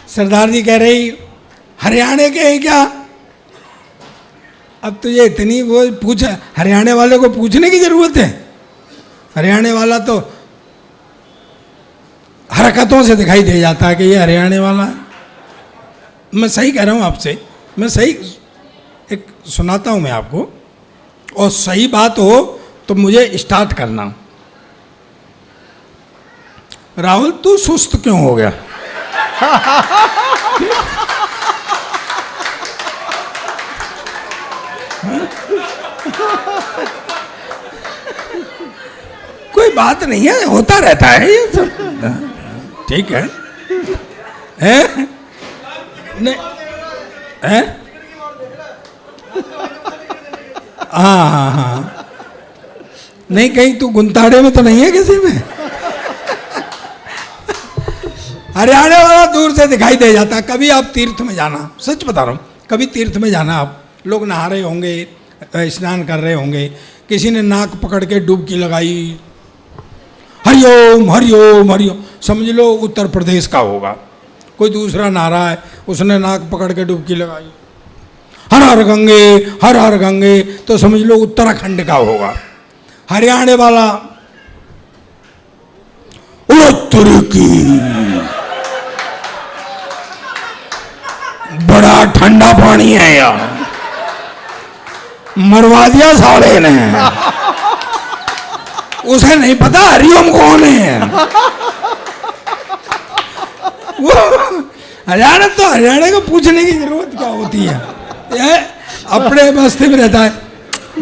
सरदार जी कह रही हरियाणा के हैं क्या? अब तुझे इतनी वो पूछ, हरियाणा वाले को पूछने की जरूरत है? हरियाणा वाला तो हरकतों से दिखाई दे जाता है कि ये हरियाणा वाला है। मैं सही कह रहा हूँ आपसे, मैं सही एक सुनाता हूँ मैं आपको, और सही बात हो तो मुझे स्टार्ट करना। राहुल तू सुस्त क्यों हो गया? कोई बात नहीं है, होता रहता है ये सब, ठीक है? हैं? नहीं हैं? हाँ हाँ हाँ, नहीं कहीं तू गुंताड़े में तो नहीं है किसी में? हरियाणा वाला दूर से दिखाई दे जाता है। कभी आप तीर्थ में जाना, सच बता रहा हूँ, कभी तीर्थ में जाना, आप लोग नहा रहे होंगे, स्नान कर रहे होंगे, किसी ने नाक पकड़ के डुबकी लगाई, हरिओम हरिओम हरिओम, समझ लो उत्तर प्रदेश का होगा। कोई दूसरा नहा रहा है, उसने नाक पकड़ के डुबकी लगाई, हर हर गंगे हर हर गंगे, तो समझ लो उत्तराखंड का होगा। हरियाणा वाला उत्तर की बड़ा ठंडा पानी है यार, मरवा दिया साले ने, उसे नहीं पता हरिओम कौन है। वो हरियाणा तो हरियाणा को पूछने की जरूरत क्या होती है, ये अपने बस्ती में रहता है।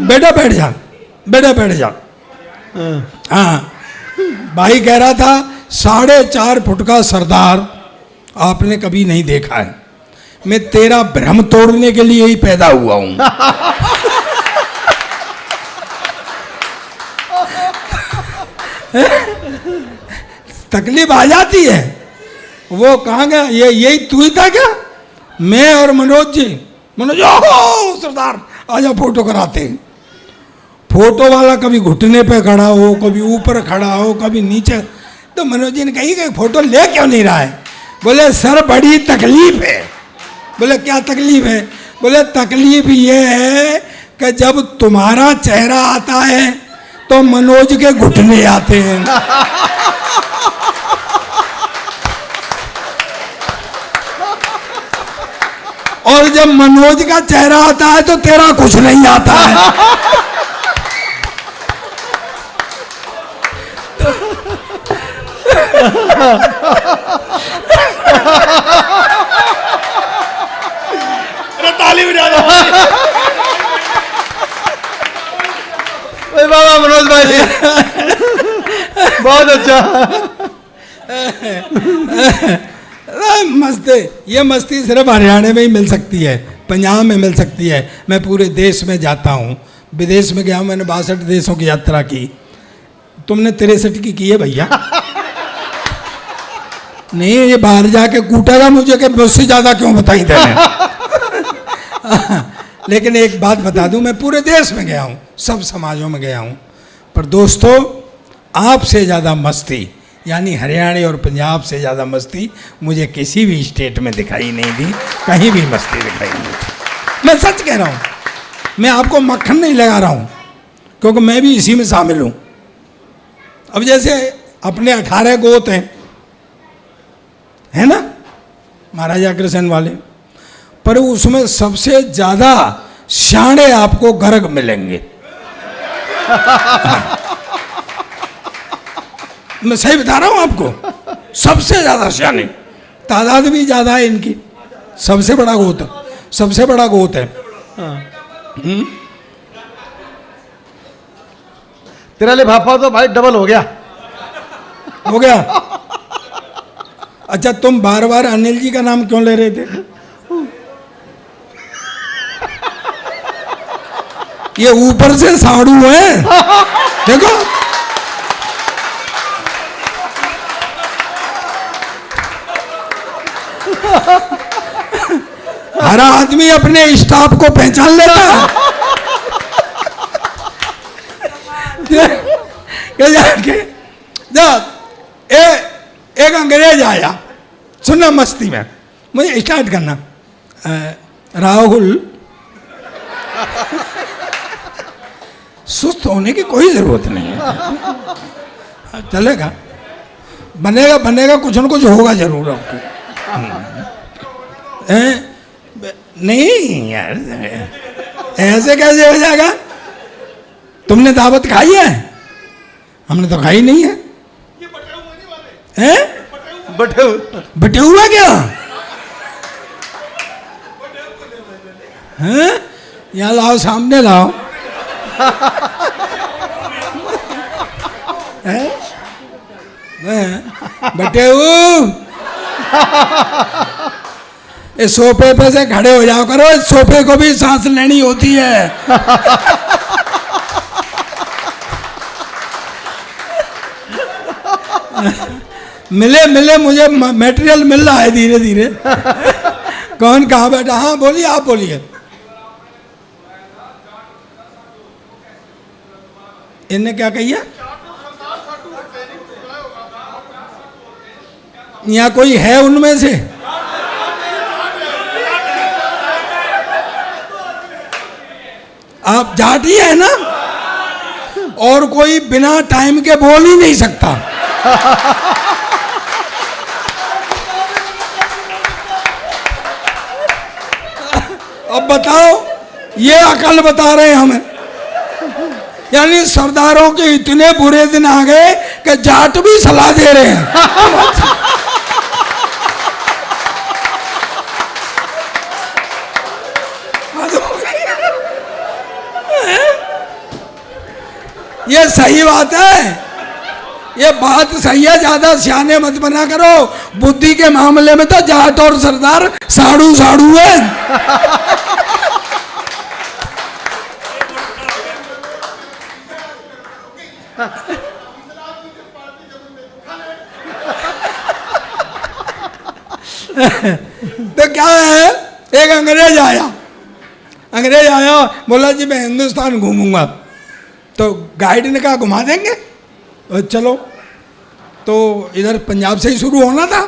बेटा बैठ जा, बेटा बैठ जा। हाँ, भाई कह रहा था 4.5 फुट का सरदार आपने कभी नहीं देखा है, मैं तेरा भ्रम तोड़ने के लिए ही पैदा हुआ हूं। तकलीफ आ जाती है। वो कहाँ गया? ये यही तू ही था क्या? मैं और मनोज जी, मनोज ओ सरदार आजा फोटो कराते हैं। फोटो वाला कभी घुटने पे खड़ा हो, कभी ऊपर खड़ा हो, कभी नीचे, तो मनोज जी ने कही कि फोटो ले क्यों नहीं रहा है? बोले सर बड़ी तकलीफ है। बोले क्या तकलीफ है? बोले तकलीफ ये है कि जब तुम्हारा चेहरा आता है तो मनोज के घुटने आते हैं। और जब मनोज का चेहरा आता है तो तेरा कुछ नहीं आता है। ताली बजा दो बाबा मनोज भाई, बहुत अच्छा। मस्त, ये मस्ती सिर्फ हरियाणा में ही मिल सकती है, पंजाब में मिल सकती है। मैं पूरे देश में जाता हूँ, विदेश में गया हूँ, मैंने 62 देशों की यात्रा की। तुमने 63 की है भैया? नहीं, ये बाहर जाके कूटेगा मुझे कि मुझसे ज़्यादा क्यों बताई देने। लेकिन एक बात बता दूं, मैं पूरे देश में गया हूँ, सब समाजों में गया हूँ, पर दोस्तों आपसे ज़्यादा मस्ती, यानी हरियाणा और पंजाब से ज़्यादा मस्ती मुझे किसी भी स्टेट में दिखाई नहीं दी, कहीं भी मस्ती दिखाई नहीं दी। मैं सच कह रहा हूँ, मैं आपको मक्खन नहीं लगा रहा हूँ, क्योंकि मैं भी इसी में शामिल हूँ। अब जैसे अपने 18 गोत हैं, है ना, महाराजा अग्रसेन वाले, पर उसमें सबसे ज्यादा शाणे आपको गर्ग मिलेंगे। मैं सही बता रहा हूं आपको, सबसे ज्यादा शाणे, तादाद भी ज्यादा है इनकी, सबसे बड़ा गोत, सबसे बड़ा गोत है। तेरा लिफाफा तो भाई डबल हो गया, हो गया। अच्छा, तुम बार बार अनिल जी का नाम क्यों ले रहे थे? ये ऊपर से साड़ू है, देखो। हर आदमी अपने स्टाफ को पहचान लेता है। एक अंग्रेज आया, सुनना मस्ती में, मुझे स्टार्ट करना। राहुल, सुस्त होने की कोई ज़रूरत नहीं है, चलेगा, बनेगा बनेगा, कुछ न कुछ होगा जरूर आपको। नहीं यार, ऐसे कैसे हो जाएगा? तुमने दावत खाई है? हमने तो खाई नहीं है। हैं? बटे हुआ क्या? हैं? यहाँ लाओ, सामने लाओ। हैं? बटेऊ, इस सोफे पे से खड़े हो जाओ करो, इस सोफे को भी सांस लेनी होती है। मिले मिले, मुझे मटेरियल मिल रहा है धीरे धीरे। कौन कहाँ बैठा? हाँ बोलिए, आप बोलिए। इनने क्या कही है? यहाँ कोई है उनमें से? आप जाट ही है ना? और कोई बिना टाइम के बोल ही नहीं सकता। अब बताओ, ये अकल बता रहे हैं हमें। यानी सरदारों के इतने बुरे दिन आ गए कि जाट भी सलाह दे रहे हैं। ये सही बात है, ये बात सही है। ज्यादा सियाने मत बना करो। बुद्धि के मामले में तो जाट और सरदार साड़ू साड़ू है। तो क्या है, एक अंग्रेज आया, बोला जी मैं हिंदुस्तान घूमूंगा। तो गाइड ने कहा घुमा देंगे, तो चलो। तो इधर पंजाब से ही शुरू होना था।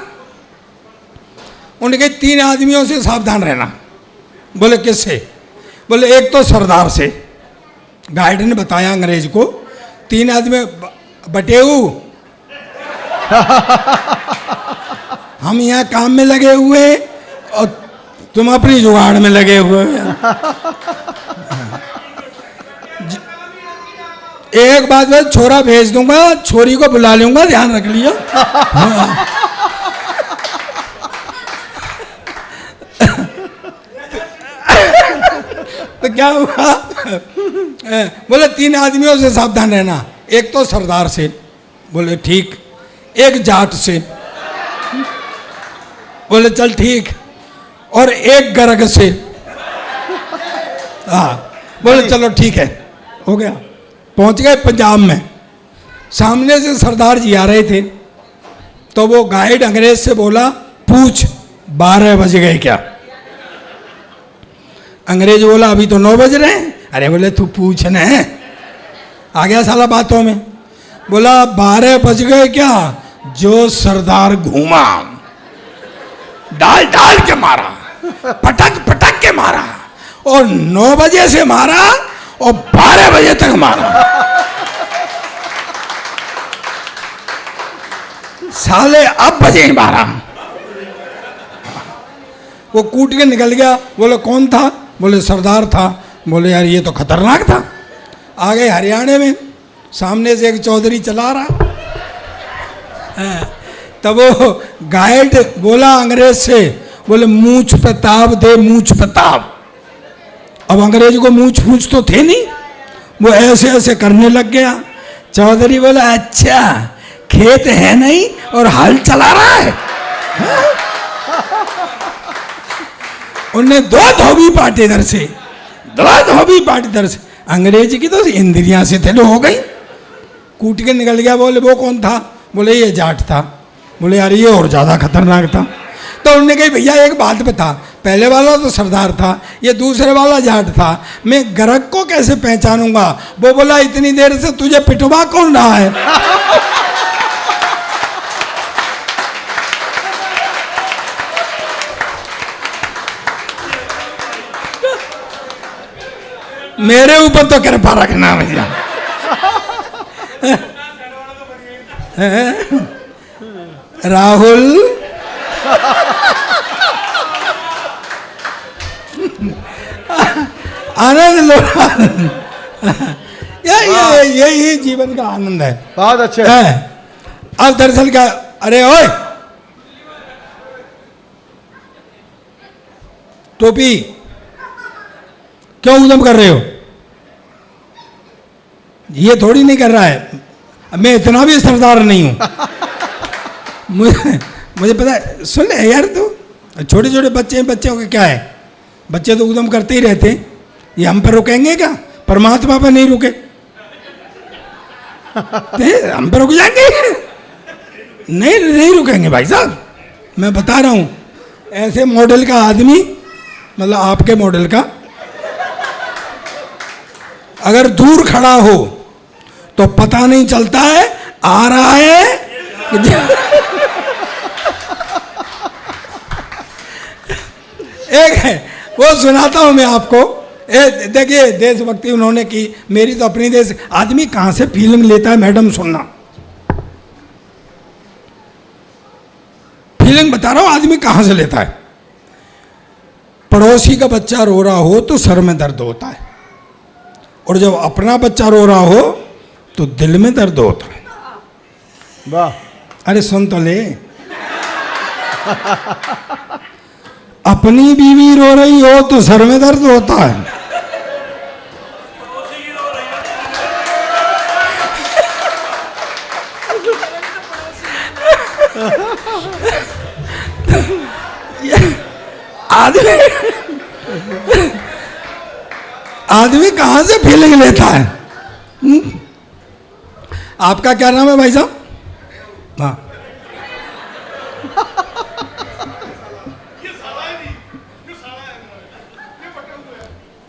उनके 3 आदमियों से सावधान रहना। बोले किससे? बोले एक तो सरदार से। गाइड ने बताया अंग्रेज को, 3 आदमी, बटेऊ हम यहाँ काम में लगे हुए और तुम अपनी जुगाड़ में लगे हुए। एक बात में छोरा भेज दूंगा, छोरी को बुला लूंगा, ध्यान रख लियो। तो क्या हुआ? बोले 3 आदमियों से सावधान रहना। एक तो सरदार से। बोले ठीक। एक जाट से। बोले चल ठीक। और एक गर्ग से। हाँ, बोले चलो ठीक है, हो गया। पहुंच गए पंजाब में। सामने से सरदार जी आ रहे थे। तो वो गाइड अंग्रेज से बोला, पूछ 12 बज गए क्या? अंग्रेज बोला अभी तो 9 बज रहे हैं। अरे बोले तू पूछना है, आ गया साला बातों में। बोला 12 बज गए क्या? जो सरदार घूमा, डाल डाल के मारा, पटक पटक के मारा, और 9 बजे से मारा और 12 बजे तक मारा। साले अब बजे ही मारा। वो कूट के निकल गया। बोले कौन था? बोले सरदार था। बोले यार ये तो खतरनाक था। आ गए हरियाणा में। सामने से एक चौधरी चला रहा। तब वो गाइड बोला अंग्रेज से, बोले मूंछ पे ताव दे, मूंछ पे ताव। अब अंग्रेज को मूंछ फूंछ तो थे नहीं, वो ऐसे ऐसे करने लग गया। चौधरी बोला अच्छा खेत है नहीं और हल चला रहा है। उनने 2 धोबी पाटे इधर से, 2 धोबी पाटे इधर से। अंग्रेज की तो इंद्रियां से थे हो गई। कूट के निकल गया। बोले वो कौन था? बोले ये जाट था। बोले यार ये और ज़्यादा खतरनाक था। तो उन्होंने कही भैया एक बात बता, पहले वाला तो सरदार था, ये दूसरे वाला जाट था, मैं गरक को कैसे पहचानूंगा? वो बोला इतनी देर से तुझे पिटवा कौन रहा है? मेरे ऊपर तो कृपा रखना भैया। राहुल आनंद लो। यही जीवन का आनंद है। बहुत अच्छे। अब दरअसल क्या, अरे ओए टोपी क्यों उद्यम कर रहे हो? ये थोड़ी नहीं कर रहा है, मैं इतना भी सरदार नहीं हूं। मुझे पता है। सुन ले यार, तू छोटे छोटे बच्चों का क्या है, बच्चे तो उद्यम करते ही रहते हैं। ये हम पर रुकेंगे क्या? परमात्मा पर नहीं रुके, हम पर रुक जाएंगे? नहीं रुकेंगे भाई साहब, मैं बता रहा हूं। ऐसे मॉडल का आदमी, मतलब आपके मॉडल का, अगर दूर खड़ा हो तो पता नहीं चलता है आ रहा है। एक है वो सुनाता हूं मैं आपको। देखिए देशभक्ति उन्होंने की, मेरी तो अपनी देश। आदमी कहां से फीलिंग लेता है मैडम, सुनना, फीलिंग बता रहा हूं आदमी कहां से लेता है। पड़ोसी का बच्चा रो रहा हो तो सर में दर्द होता है, और जब अपना बच्चा रो रहा हो तो दिल में दर्द होता है। वाह। अरे सुन तो ले। अपनी बीवी रो रही हो तो सर में दर्द होता है, आदमी कहां से फीलिंग लेता है? आपका क्या नाम है भाई साहब? हाँ,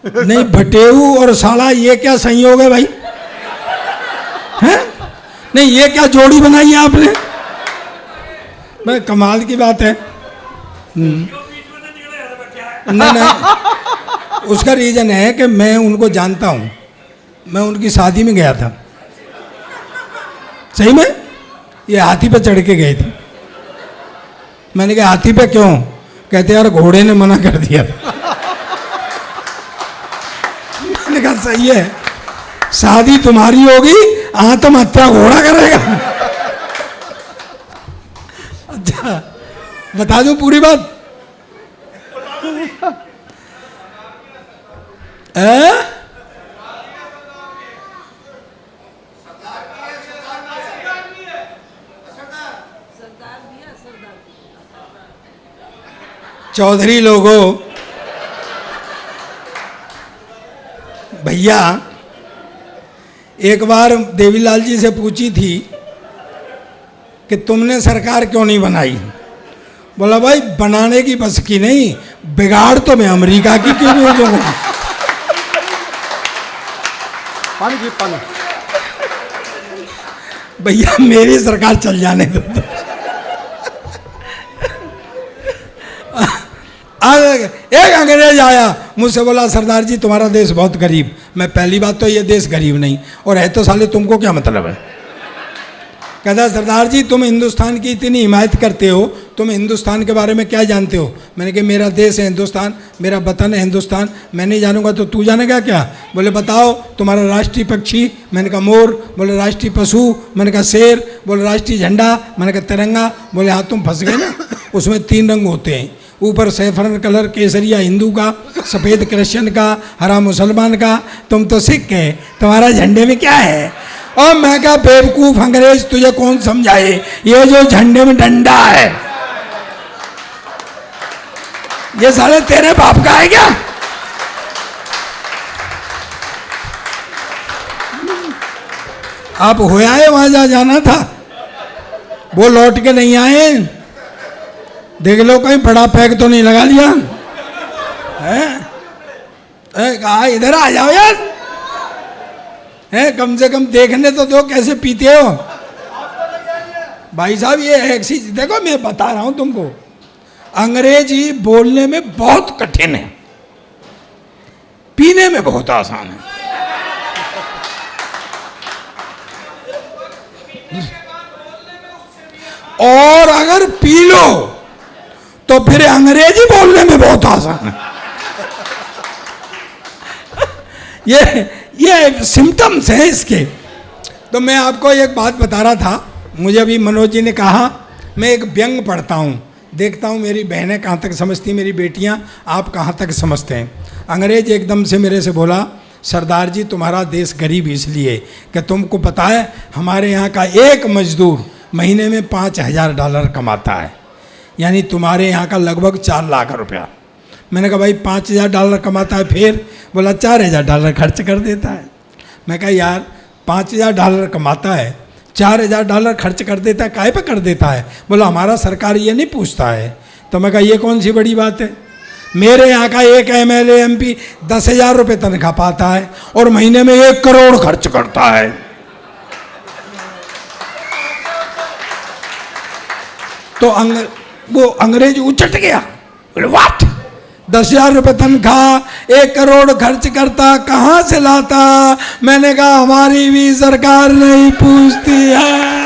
नहीं भटेहू और साला ये क्या संयोग है भाई? हैं? नहीं ये क्या जोड़ी बनाई है आपने? भाई कमाल की बात है। नहीं, उसका रीजन है कि मैं उनको जानता हूं। मैं उनकी शादी में गया था, सही में। ये हाथी पे चढ़ के गए थे। मैंने कहा हाथी पे क्यों? कहते यार घोड़े ने मना कर दिया। मैंने कहा सही है, शादी तुम्हारी होगी, आत्महत्या घोड़ा करेगा। अच्छा बता दूं पूरी बात? चौधरी लोगों, भैया एक बार देवीलाल जी से पूछी थी कि तुमने सरकार क्यों नहीं बनाई? बोला भाई बनाने की बस की नहीं, बिगाड़ तो मैं अमेरिका की क्यों भेजूंगा? पानी की पानी। भैया मेरी सरकार चल जाने दो। एक अंग्रेज आया मुझसे बोला सरदार जी तुम्हारा देश बहुत गरीब। मैं पहली बात तो ये देश गरीब नहीं, और है तो साले तुमको क्या मतलब है? कहता सरदार जी तुम हिंदुस्तान की इतनी हिमायत करते हो, तुम हिंदुस्तान के बारे में क्या जानते हो? मैंने कहा मेरा देश है हिंदुस्तान, मेरा वतन है हिंदुस्तान, मैं नहीं जानूंगा तो तू जानेगा क्या? बोले बताओ तुम्हारा राष्ट्रीय पक्षी? मैंने कहा मोर। बोले राष्ट्रीय पशु? मैंने कहा शेर। बोले राष्ट्रीय झंडा? मैंने कहा तिरंगा। बोले हाँ तुम फंस गए ना, उसमें 3 रंग होते हैं, ऊपर सैफरन कलर केसरिया हिंदू का, सफ़ेद क्रिश्चियन का, हरा मुसलमान का, तुम तो सिख है, तुम्हारा झंडे में क्या है? और मैं कहा बेवकूफ अंग्रेज तुझे कौन समझाए, ये जो झंडे में डंडा है ये साले तेरे बाप का है क्या? आप हो आए वहां जा जाना था, वो लौट के नहीं आए। देख लो कहीं बड़ा पैक तो नहीं लगा लिया है? कहा इधर आ जाओ यार, है कम से कम देखने तो दो कैसे पीते हो। भाई साहब ये एक चीज देखो, मैं बता रहा हूं तुमको, अंग्रेजी बोलने में बहुत कठिन है, पीने पीने में बहुत आसान है। और अगर पी लो तो फिर अंग्रेजी बोलने में बहुत आसान है। ये सिम्टम्स हैं इसके। तो मैं आपको एक बात बता रहा था, मुझे अभी मनोज जी ने कहा, मैं एक व्यंग पढ़ता हूँ, देखता हूँ मेरी बहनें कहाँ तक समझती, मेरी बेटियाँ आप कहाँ तक समझते हैं। अंग्रेज एकदम से मेरे से बोला, सरदार जी तुम्हारा देश गरीब इसलिए कि तुमको पता है हमारे यहाँ का एक मजदूर महीने में $5,000 कमाता है, यानी तुम्हारे यहाँ का लगभग 4 लाख रुपया। मैंने कहा भाई $5,000 कमाता है, फिर बोला $4,000 खर्च कर देता है। मैं कहा यार $5,000 कमाता है, $4,000 खर्च कर देता है, काहे पे कर देता है? बोला हमारा सरकार ये नहीं पूछता है। तो मैं कहा ये कौन सी बड़ी बात है, मेरे यहाँ का एक MLA MP 10,000 रुपये तनख्वाह पाता है और महीने में 1 करोड़ खर्च करता है। तो वो अंग्रेज उचट गया, बोले व्हाट, 10,000 रुपये तनख्वाह, 1 करोड़ खर्च करता, कहाँ से लाता? मैंने कहा हमारी भी सरकार नहीं पूछती है।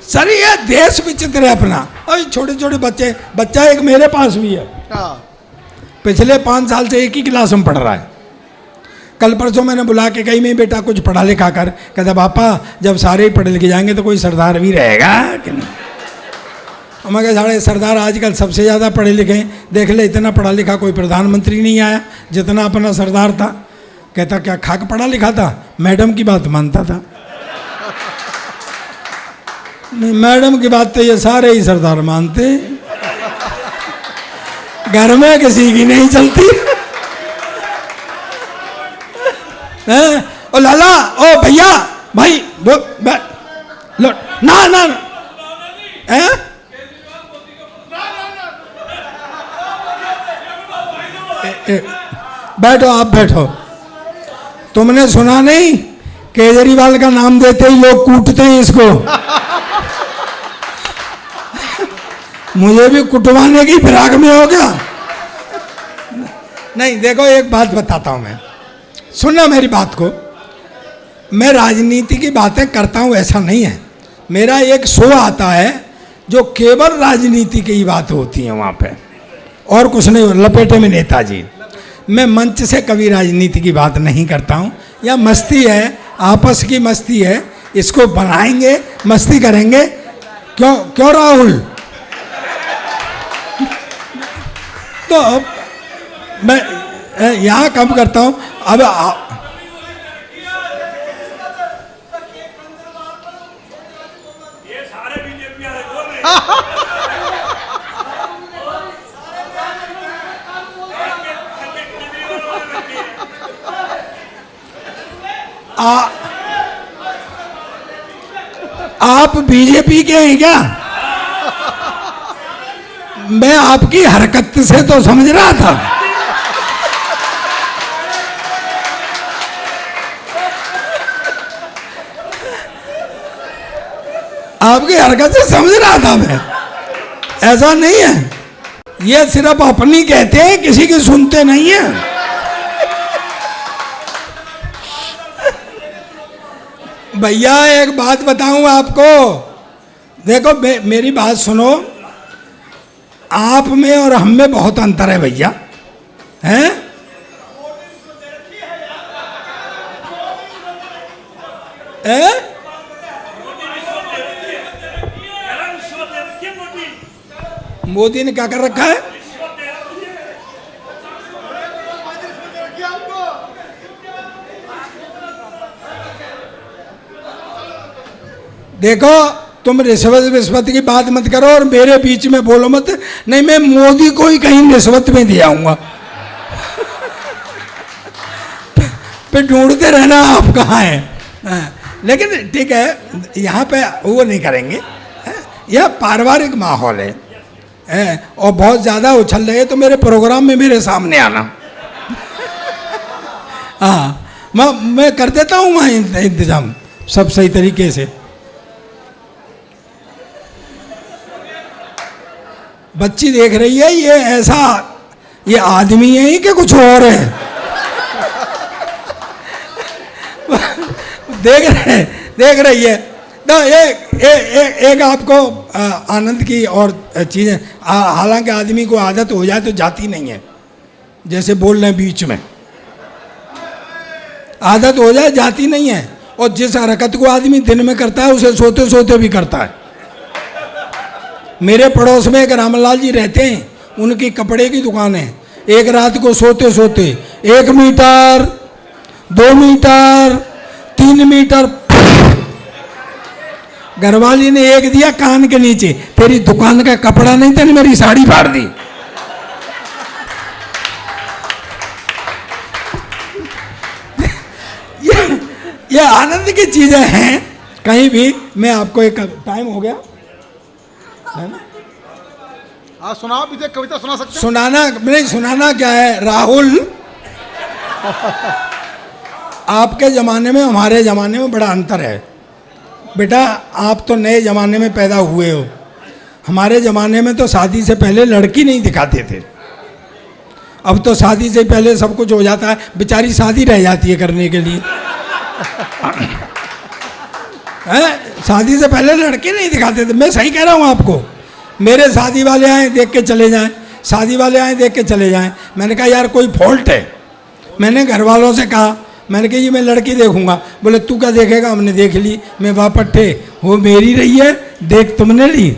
सर ये देश विचित्र है अपना। और छोटे छोटे बच्चा एक मेरे पास भी है, पिछले 5 साल से एक ही क्लास में पढ़ रहा है। कल परसों मैंने बुला के कही मैं बेटा कुछ पढ़ा लिखा कर, कहता पापा जब सारे ही पढ़े लिखे जाएंगे तो कोई सरदार भी रहेगा कि नहीं। मैं कहा साढ़े सरदार आजकल सबसे ज़्यादा पढ़े लिखे हैं, देख ले इतना पढ़ा लिखा कोई प्रधानमंत्री नहीं आया जितना अपना सरदार था। कहता क्या खाक पढ़ा लिखा था, मैडम की बात मानता था। नहीं मैडम की बात तो ये सारे ही सरदार मानते, घर में किसी की नहीं चलती। ओ लाला, ओ भैया, भाई वो लो ना ना बैठो आप बैठो। तुमने सुना नहीं केजरीवाल का नाम देते ही लोग कूटते हैं इसको। मुझे भी कुटवाने की फिराक में हो गया। नहीं देखो एक बात बताता हूं मैं, सुनना मेरी बात को। मैं राजनीति की बातें करता हूं ऐसा नहीं है, मेरा एक शो आता है जो केवल राजनीति की बात होती है वहाँ पे, और कुछ नहीं। लपेटे में नेताजी, मैं मंच से कभी राजनीति की बात नहीं करता हूँ। या मस्ती है, आपस की मस्ती है, इसको बनाएंगे, मस्ती करेंगे। क्यों क्यों राहुल? तो मैं यहाँ कम करता हूँ। अब आप बीजेपी के हैं क्या? मैं आपकी हरकत से तो समझ रहा था। आपकी हरकत से समझ रहा था मैं, ऐसा नहीं है। ये सिर्फ अपनी कहते हैं, किसी की सुनते नहीं है। भैया एक बात बताऊं आपको, देखो मेरी बात सुनो, आप में और हम में बहुत अंतर है भैया, हैं? मोदी ने क्या कर रखा है? देखो तुम रिश्वत की बात मत करो और मेरे बीच में बोलो मत, नहीं मैं मोदी को ही कहीं रिश्वत में दे आऊंगा। फिर ढूंढते रहना आप कहाँ हैं। लेकिन ठीक है, यहाँ पे वो नहीं करेंगे। यह पारिवारिक माहौल है और बहुत ज़्यादा उछल रहे तो मेरे प्रोग्राम में मेरे सामने आना। हाँ मैं कर देता हूँ वहाँ इंतजाम सब सही तरीके से। बच्ची देख रही है, ये ऐसा ये आदमी है कि कुछ और है? देख रही है तो एक आपको आनंद की और चीज़ें, हालांकि आदमी को आदत हो जाए तो जाती नहीं है, जैसे बोल रहे हैं बीच में, आदत हो जाए जाती नहीं है। और जिस हरकत को आदमी दिन में करता है उसे सोते सोते भी करता है। मेरे पड़ोस में एक रामलाल जी रहते हैं, उनकी कपड़े की दुकान है। एक रात को सोते सोते 1 मीटर 2 मीटर 3 मीटर, घरवाली ने एक दिया कान के नीचे, तेरी दुकान का कपड़ा नहीं तेरी मेरी साड़ी फाड़ दी। ये आनंद की चीजें हैं। कहीं भी मैं आपको एक टाइम हो गया है ना, हाँ सुनाओ, भी कविता सुना सकते हैं? सुनाना नहीं, सुनाना क्या है राहुल, आपके ज़माने में हमारे ज़माने में बड़ा अंतर है बेटा। आप तो नए ज़माने में पैदा हुए हो, हमारे ज़माने में तो शादी से पहले लड़की नहीं दिखाते थे। अब तो शादी से पहले सब कुछ हो जाता है, बेचारी शादी रह जाती है करने के लिए। शादी से पहले लड़के नहीं दिखाते थे। मैं सही कह रहा हूँ आपको, मेरे शादी वाले आए देख के चले जाएं, शादी वाले आए देख के चले जाएं। मैंने कहा यार कोई फॉल्ट है? मैंने घर वालों से कहा, मैंने कहा ये मैं लड़की देखूंगा। बोले तू क्या देखेगा, हमने देख ली। मैं वापस थे, वो मेरी रही है, देख तुमने ली।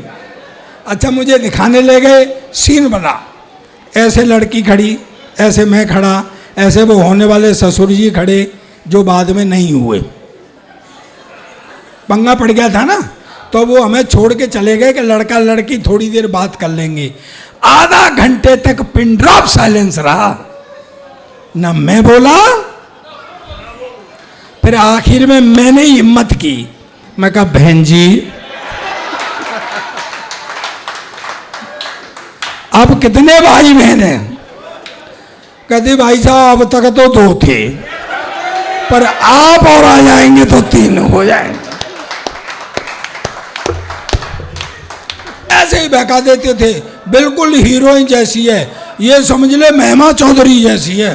अच्छा मुझे दिखाने ले गए, सीन बना, ऐसे लड़की खड़ी, ऐसे मैं खड़ा, ऐसे वो होने वाले ससुर जी खड़े जो बाद में नहीं हुए। पंगा पड़ गया था ना, तो वो हमें छोड़ के चले गए कि लड़का लड़की थोड़ी देर बात कर लेंगे। आधा घंटे तक पिन ड्रॉप साइलेंस रहा, ना मैं बोला। फिर आखिर में मैंने हिम्मत की, मैं कहा बहन जी अब कितने भाई बहन हैं? कहते भाई साहब अब तक तो 2 थे, पर आप और आ जाएंगे तो 3 हो जाएंगे। ऐसे ही बहका देते थे, बिल्कुल हीरोइन जैसी है, ये समझ ले महिमा चौधरी जैसी है।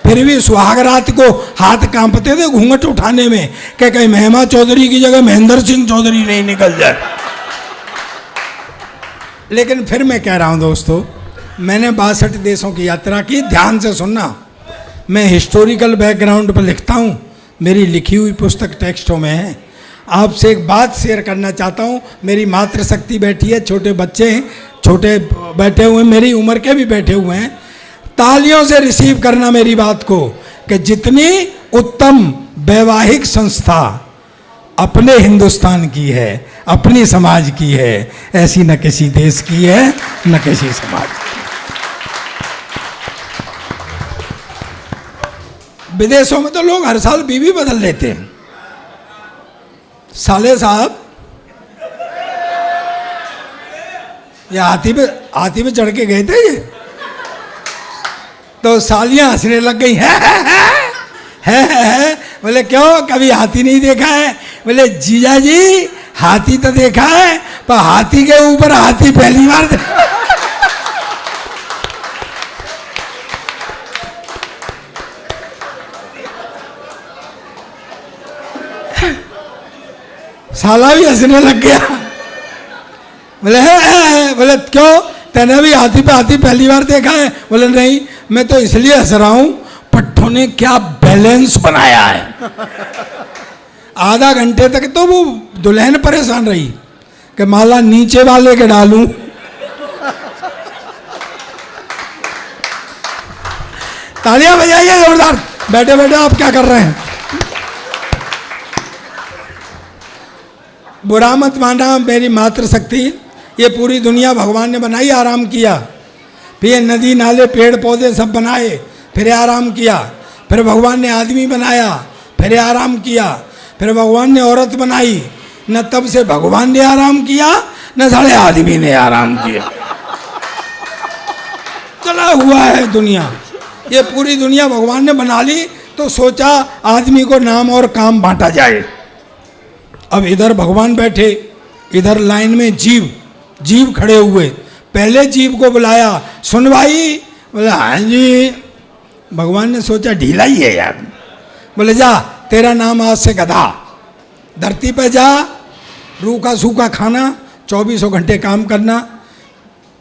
फिर भी सुहाग रात को हाथ कांपते थे घूंघट उठाने में कि कहीं महिमा चौधरी की जगह महेंद्र सिंह चौधरी नहीं निकल जाए। लेकिन फिर मैं कह रहा हूं दोस्तों, मैंने 62 देशों की यात्रा की। ध्यान से सुनना, मैं हिस्टोरिकल बैकग्राउंड पर लिखता हूं, मेरी लिखी हुई पुस्तक टेक्स्टों में है। आपसे एक बात शेयर करना चाहता हूं। मेरी मातृशक्ति बैठी है, छोटे बच्चे हैं, छोटे बैठे हुए, मेरी उम्र के भी बैठे हुए हैं। तालियों से रिसीव करना मेरी बात को, कि जितनी उत्तम वैवाहिक संस्था अपने हिंदुस्तान की है, अपनी समाज की है, ऐसी न किसी देश की है न किसी समाज की। विदेशों में तो लोग हर साल बीवी बदल लेते हैं। साले साहब ये हाथी पे चढ़ के गए थे ये, तो सालियां हंसने लग गई है। बोले क्यों, कभी हाथी नहीं देखा है? बोले जीजा जी हाथी तो देखा है, पर हाथी के ऊपर हाथी पहली बार देखा। साला भी हंसने लग गया। बोले क्यों, तेने भी हाथी पे हाथी पहली बार देखा है? बोले नहीं, मैं तो इसलिए हंस रहा हूं, पट्टों ने क्या बैलेंस बनाया है। आधा घंटे तक तो वो दुल्हन परेशान रही कि माला नीचे वाले के डालूं। तालियां बजाइए जोरदार। बैठे बैठे आप क्या कर रहे हैं? बुरा मत मानना मेरी मातृशक्ति, ये पूरी दुनिया भगवान ने बनाई, आराम किया। फिर नदी नाले पेड़ पौधे सब बनाए, फिर आराम किया। फिर भगवान ने आदमी बनाया, फिर आराम किया। फिर भगवान ने औरत बनाई, न तब से भगवान ने आराम किया न साले आदमी ने आराम किया। चला हुआ है दुनिया, ये पूरी दुनिया भगवान ने बना ली, तो सोचा आदमी को नाम और काम बांटा जाए। अब इधर भगवान बैठे, इधर लाइन में जीव खड़े हुए। पहले जीव को बुलाया, सुन भाई बोले हाँ जी। भगवान ने सोचा ढीला ही है यार। बोले जा, तेरा नाम आज से गधा। धरती पे जा, रूखा सूखा खाना, 24 घंटे काम करना,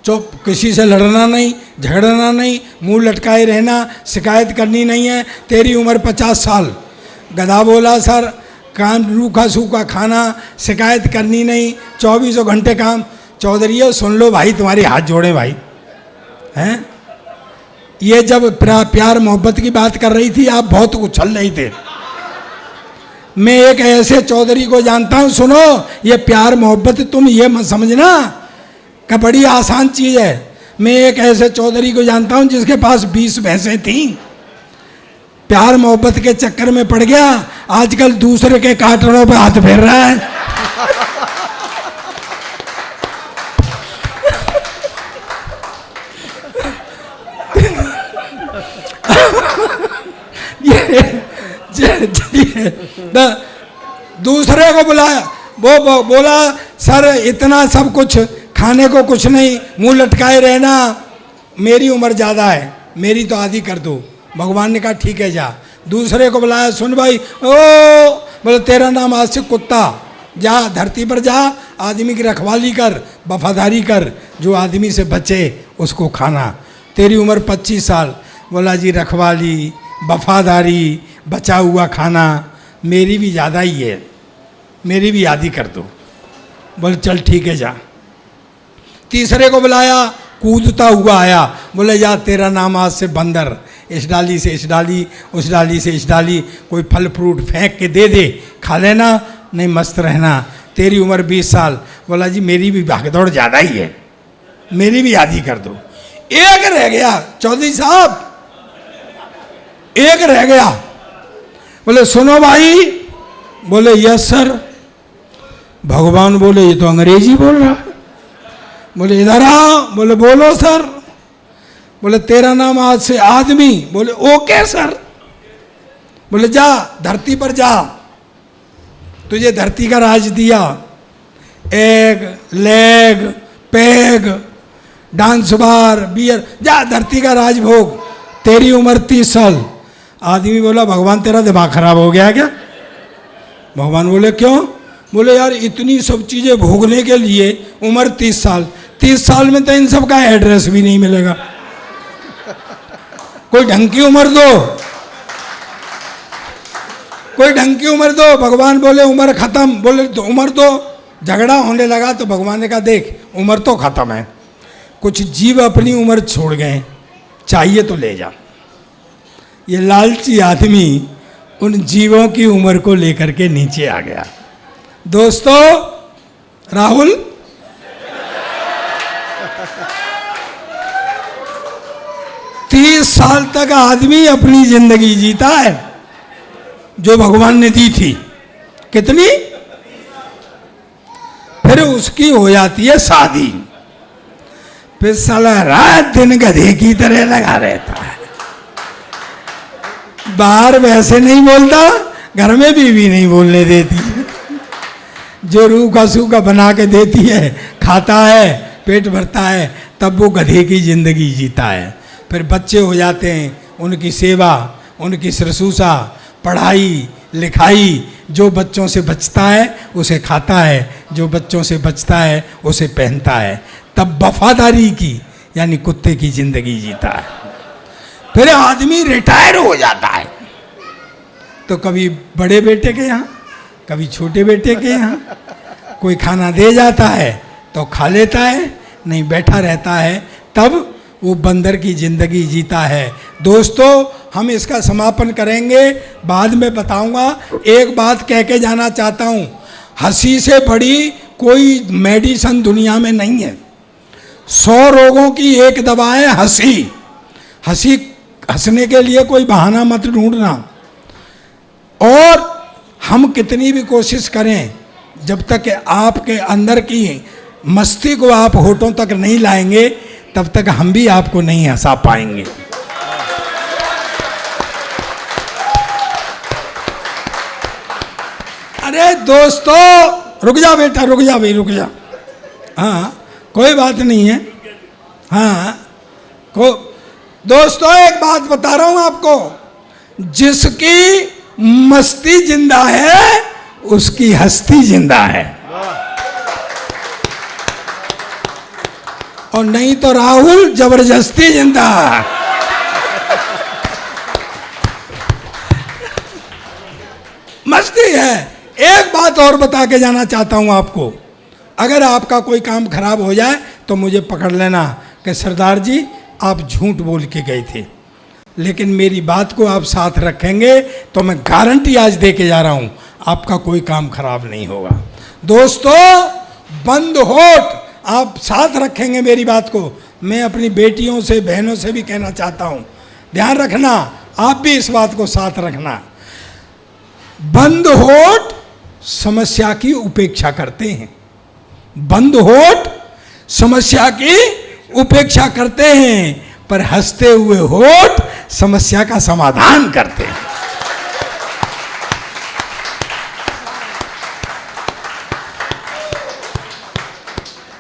चुप, किसी से लड़ना नहीं, झगड़ना नहीं, मुंह लटकाए रहना, शिकायत करनी नहीं है। तेरी उम्र 50 साल। गधा बोला सर, काम रूखा सूखा खाना, शिकायत करनी नहीं, 24 घंटे काम। चौधरी सुन लो भाई, तुम्हारी हाथ जोड़े भाई हैं। ये जब प्यार मोहब्बत की बात कर रही थी, आप बहुत उछल रही थे। मैं एक ऐसे चौधरी को जानता हूं, सुनो, ये प्यार मोहब्बत तुम ये मत समझना कि बड़ी आसान चीज है। मैं एक ऐसे चौधरी को जानता हूं जिसके पास 20 भैंसें थीं। प्यार मोहब्बत के चक्कर में पड़ गया, आजकल दूसरे के काटड़ों पे हाथ फेर रहा है। दूसरे को बुलाया, वो बोला सर इतना सब कुछ खाने को कुछ नहीं, मुंह लटकाए रहना, मेरी उम्र ज़्यादा है, मेरी तो आधी कर दो। भगवान ने कहा ठीक है जा। दूसरे को बुलाया, सुन भाई, ओ बोले तेरा नाम आज से कुत्ता। जा, धरती पर जा, आदमी की रखवाली कर, वफादारी कर, जो आदमी से बचे उसको खाना। तेरी उम्र 25 साल। बोला जी रखवाली, वफादारी, बचा हुआ खाना मेरी भी ज़्यादा ही है, मेरी भी आधी कर दो। बोले चल ठीक है जा। तीसरे को बुलाया, कूदता हुआ आया। बोले जा, तेरा नाम आज से बंदर। इस डाली से इस डाली, उस डाली से इस डाली, कोई फल फ्रूट फेंक के दे दे, खा लेना, नहीं मस्त रहना। तेरी उम्र 20 साल। बोला जी मेरी भी भागदौड़ ज़्यादा ही है, मेरी भी आधी कर दो। एक रह गया चौधरी साहब, एक रह गया। बोले सुनो भाई। बोले यस सर। भगवान बोले ये तो अंग्रेजी बोल रहा है। बोले इधर आओ। बोले बोलो सर। बोले तेरा नाम आज से आदमी। बोले ओके सर। बोले जा, धरती पर जा, तुझे धरती का राज दिया, egg, leg, peg, dance bar, beer, जा धरती का राज भोग। तेरी उम्र 30 साल। आदमी बोला भगवान तेरा दिमाग खराब हो गया क्या? भगवान बोले क्यों? बोले यार इतनी सब चीज़ें भोगने के लिए उम्र 30 साल, 30 साल में तो इन सब का एड्रेस भी नहीं मिलेगा। कोई ढंग की उम्र दो, कोई ढंग की उम्र दो। भगवान बोले उम्र खत्म। बोले तो उम्र दो। झगड़ा होने लगा तो भगवान ने कहा देख उम्र तो खत्म है, कुछ जीव अपनी उम्र छोड़ गए, चाहिए तो ले जा। ये लालची आदमी उन जीवों की उम्र को लेकर के नीचे आ गया। दोस्तों, राहुल तीस साल तक आदमी अपनी जिंदगी जीता है जो भगवान ने दी थी। कितनी? फिर उसकी हो जाती है शादी, फिर साला रात दिन गधे की तरह लगा रहता है। बाहर वैसे नहीं बोलता, घर में बीवी नहीं बोलने देती, जो रूखा सूखा बना के देती है, खाता है, पेट भरता है, तब वो गधे की जिंदगी जीता है। फिर बच्चे हो जाते हैं, उनकी सेवा, उनकी शुश्रूषा, पढ़ाई लिखाई, जो बच्चों से बचता है उसे खाता है, जो बच्चों से बचता है उसे पहनता है, तब वफादारी की यानी कुत्ते की जिंदगी जीता है। फिर आदमी रिटायर हो जाता है तो कभी बड़े बेटे के यहाँ, कभी छोटे बेटे के यहाँ, कोई खाना दे जाता है तो खा लेता है, नहीं बैठा रहता है, तब वो बंदर की जिंदगी जीता है। दोस्तों, हम इसका समापन करेंगे, बाद में बताऊंगा। एक बात कह के जाना चाहता हूँ, हंसी से बड़ी कोई मेडिसिन दुनिया में नहीं है। 100 रोगों की एक दवा है हंसी। हंसने के लिए कोई बहाना मत ढूंढना। और हम कितनी भी कोशिश करें, जब तक आपके अंदर की मस्ती को आप होठों तक नहीं लाएंगे, तब तक हम भी आपको नहीं हंसा पाएंगे। अरे दोस्तों, रुक जा बेटा, रुक जा भाई, रुक जा। हाँ, कोई बात नहीं है। हाँ, दोस्तों एक बात बता रहा हूं आपको, जिसकी मस्ती जिंदा है उसकी हस्ती जिंदा है, और नहीं तो राहुल जबरदस्ती जिंदा है। मस्ती है। एक बात और बता के जाना चाहता हूं आपको, अगर आपका कोई काम खराब हो जाए तो मुझे पकड़ लेना कि सरदार जी आप झूठ बोल के गए थे, लेकिन मेरी बात को आप साथ रखेंगे तो मैं गारंटी आज दे के जा रहा हूं आपका कोई काम खराब नहीं होगा। दोस्तों बंद होठ आप साथ रखेंगे मेरी बात को। मैं अपनी बेटियों से बहनों से भी कहना चाहता हूं, ध्यान रखना, आप भी इस बात को साथ रखना। बंद होठ समस्या की उपेक्षा करते हैं, बंद होठ समस्या की उपेक्षा करते हैं, पर हंसते हुए होठ समस्या का समाधान करते हैं।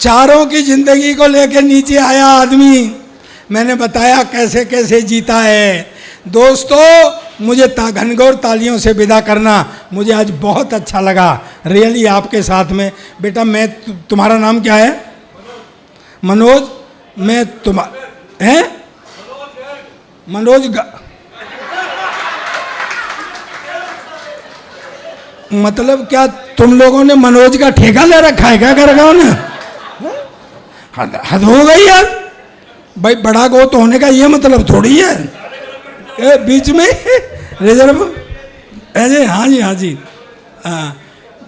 चारों की जिंदगी को लेकर नीचे आया आदमी, मैंने बताया कैसे कैसे जीता है। दोस्तों मुझे घनघोर तालियों से विदा करना, मुझे आज बहुत अच्छा लगा रियली आपके साथ में। बेटा मैं तुम्हारा नाम क्या है? मनोज। मैं हैं मनोज मतलब क्या तुम लोगों ने मनोज का ठेका ले रखा है क्या घर गाँव ने? हद हो गई यार भाई, बड़ा गो तो होने का ये मतलब थोड़ी है बीच में रिजर्व। अरे हाँ जी हाँ जी,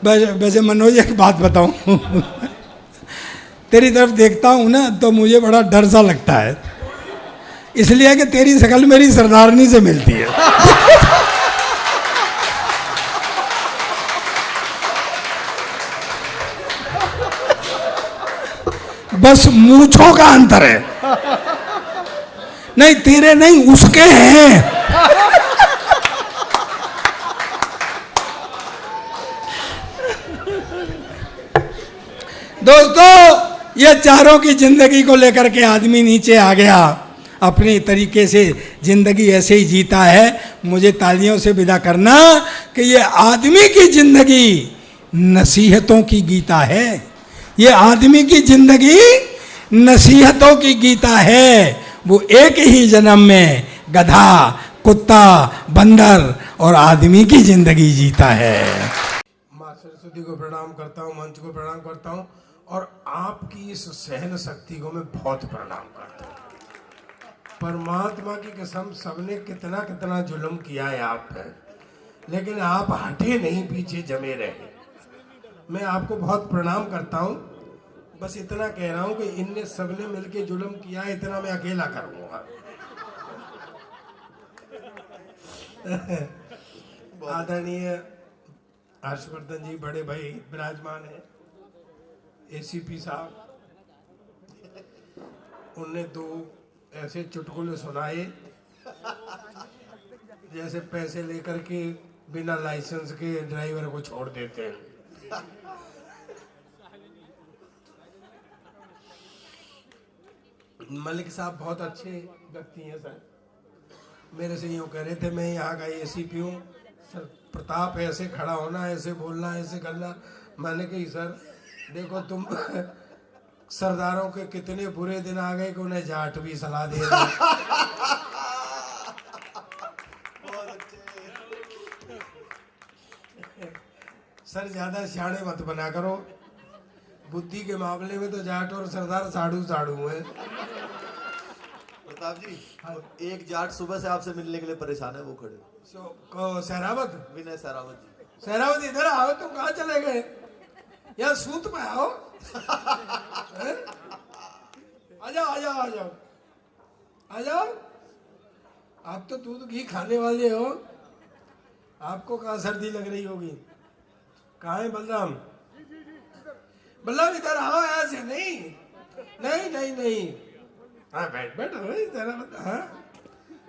वैसे मनोज एक बात बताऊं तेरी तरफ देखता हूँ ना तो मुझे बड़ा डर सा लगता है, इसलिए कि तेरी शक्ल मेरी सरदारनी से मिलती है। बस मूंछों का अंतर है, नहीं तेरे नहीं उसके हैं। दोस्तों ये चारों की जिंदगी को लेकर के आदमी नीचे आ गया, अपने तरीके से जिंदगी ऐसे ही जीता है। मुझे तालियों से विदा करना कि ये आदमी की जिंदगी नसीहतों की गीता है, ये आदमी की जिंदगी नसीहतों की गीता है। वो एक ही जन्म में गधा, कुत्ता, बंदर और आदमी की जिंदगी जीता है। माँ सरस्वती को प्रणाम करता हूँ, मंच को प्रणाम करता हूँ, और आपकी इस सहन शक्ति को मैं बहुत प्रणाम करता हूँ। परमात्मा की कसम, सबने कितना कितना जुल्म किया है आप पर, लेकिन आप हटे नहीं, पीछे जमे रहे। मैं आपको बहुत प्रणाम करता हूँ। बस इतना कह रहा हूँ कि इनने सबने मिलके जुल्म किया है, इतना मैं अकेला करूँगा। आदरणीय हर्षवर्धन जी बड़े भाई विराजमान है, एसीपी साहब, उनने दो ऐसे चुटकुले सुनाए जैसे पैसे लेकर के बिना लाइसेंस के ड्राइवर को छोड़ देते हैं। मलिक साहब बहुत अच्छे व्यक्ति हैं सर, मेरे से यूँ कह रहे थे मैं यहाँ का एसीपी हूँ सर, प्रताप ऐसे खड़ा होना, ऐसे बोलना, ऐसे करना। मैंने कही सर देखो तुम सरदारों के कितने बुरे दिन आ गए कि उन्हें जाट भी सलाह दे रहे। सर ज्यादा सियाणे मत बना करो, बुद्धि के मामले में तो जाट और सरदार साड़ू साड़ू हैं। प्रताप जी, एक जाट सुबह से आपसे मिलने के लिए परेशान है, वो खड़े। सहरावत, विनय सहरावत जी। सहरावत इधर आओ, तुम कहाँ चले गए? यार सूत पे आओ। आ जाओ आ जाओ आ जाओ आ जाओ। आप तो दूध घी खाने वाले हो, आपको कहाँ सर्दी लग रही होगी? कहाँ है बलराम? बलराम इधर आओ, ऐसे नहीं नहीं नहीं नहीं। हाँ बैठ बैठ हाँ।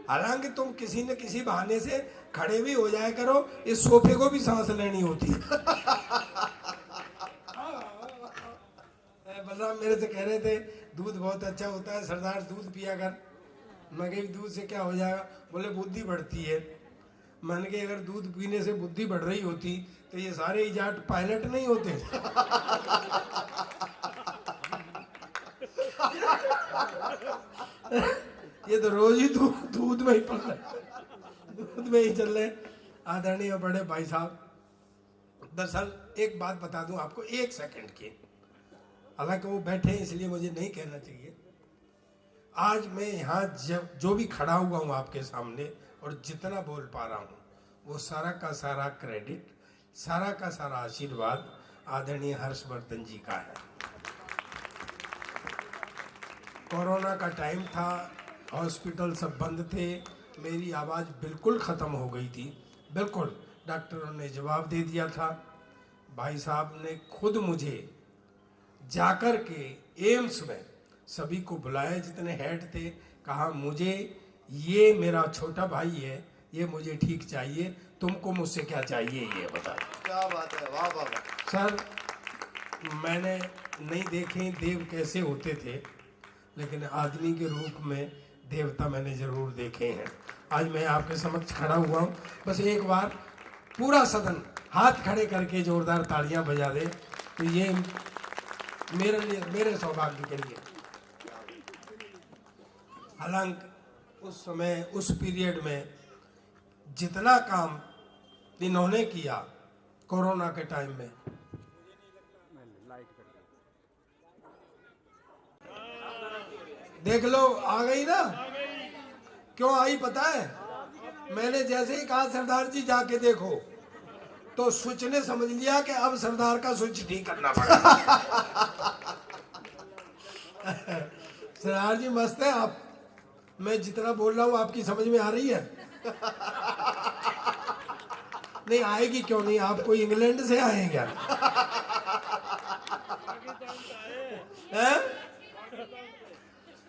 हालांकि तुम किसी न किसी बहाने से खड़े भी हो जाया करो, इस सोफे को भी सांस लेनी होती है। बलराम मेरे से कह रहे थे दूध बहुत अच्छा होता है सरदार, दूध पिया कर। मैं कही दूध से क्या हो जाएगा? बोले बुद्धि बढ़ती है। मैंने कहा अगर दूध पीने से बुद्धि बढ़ रही होती तो ये सारे इजाट पायलट नहीं होते। ये तो रोज ही दूध में ही पड़ रहे, दूध में ही चल रहे। आदरणीय बड़े भाई साहब, दरअसल एक बात बता दूं आपको, 1 सेकंड की, हालांकि वो बैठे हैं इसलिए मुझे नहीं कहना चाहिए। आज मैं यहाँ जो भी खड़ा हुआ हूँ आपके सामने और जितना बोल पा रहा हूँ, वो सारा का सारा क्रेडिट, सारा का सारा आशीर्वाद आदरणीय हर्षवर्धन जी का है। कोरोना का टाइम था, हॉस्पिटल सब बंद थे, मेरी आवाज़ बिल्कुल ख़त्म हो गई थी, बिल्कुल। डॉक्टरों ने जवाब दे दिया था। भाई साहब ने खुद मुझे जाकर के एम्स में सभी को बुलाया, जितने हेड थे, कहा मुझे ये मेरा छोटा भाई है, ये मुझे ठीक चाहिए, तुमको मुझसे क्या चाहिए ये बता। क्या बात है, वाह वाह वाह। सर, मैंने नहीं देखे देव कैसे होते थे, लेकिन आदमी के रूप में देवता मैंने जरूर देखे हैं। आज मैं आपके समक्ष खड़ा हुआ हूँ, बस एक बार पूरा सदन हाथ खड़े करके जोरदार तालियां बजा दे तो ये मेरे लिए, मेरे सौभाग्य के लिए। हालांकि उस समय, उस पीरियड में जितना काम इन्होंने किया कोरोना के टाइम में, देख लो आ गई ना। क्यों आई पता है? मैंने जैसे ही कहा सरदार जी जाके देखो, तो स्विच ने समझ लिया कि अब सरदार का स्विच ठीक करना पड़ेगा। सरदार जी मस्त है आप, मैं जितना बोल रहा हूँ आपकी समझ में आ रही है? नहीं आएगी क्यों नहीं, आप कोई इंग्लैंड से आए क्या?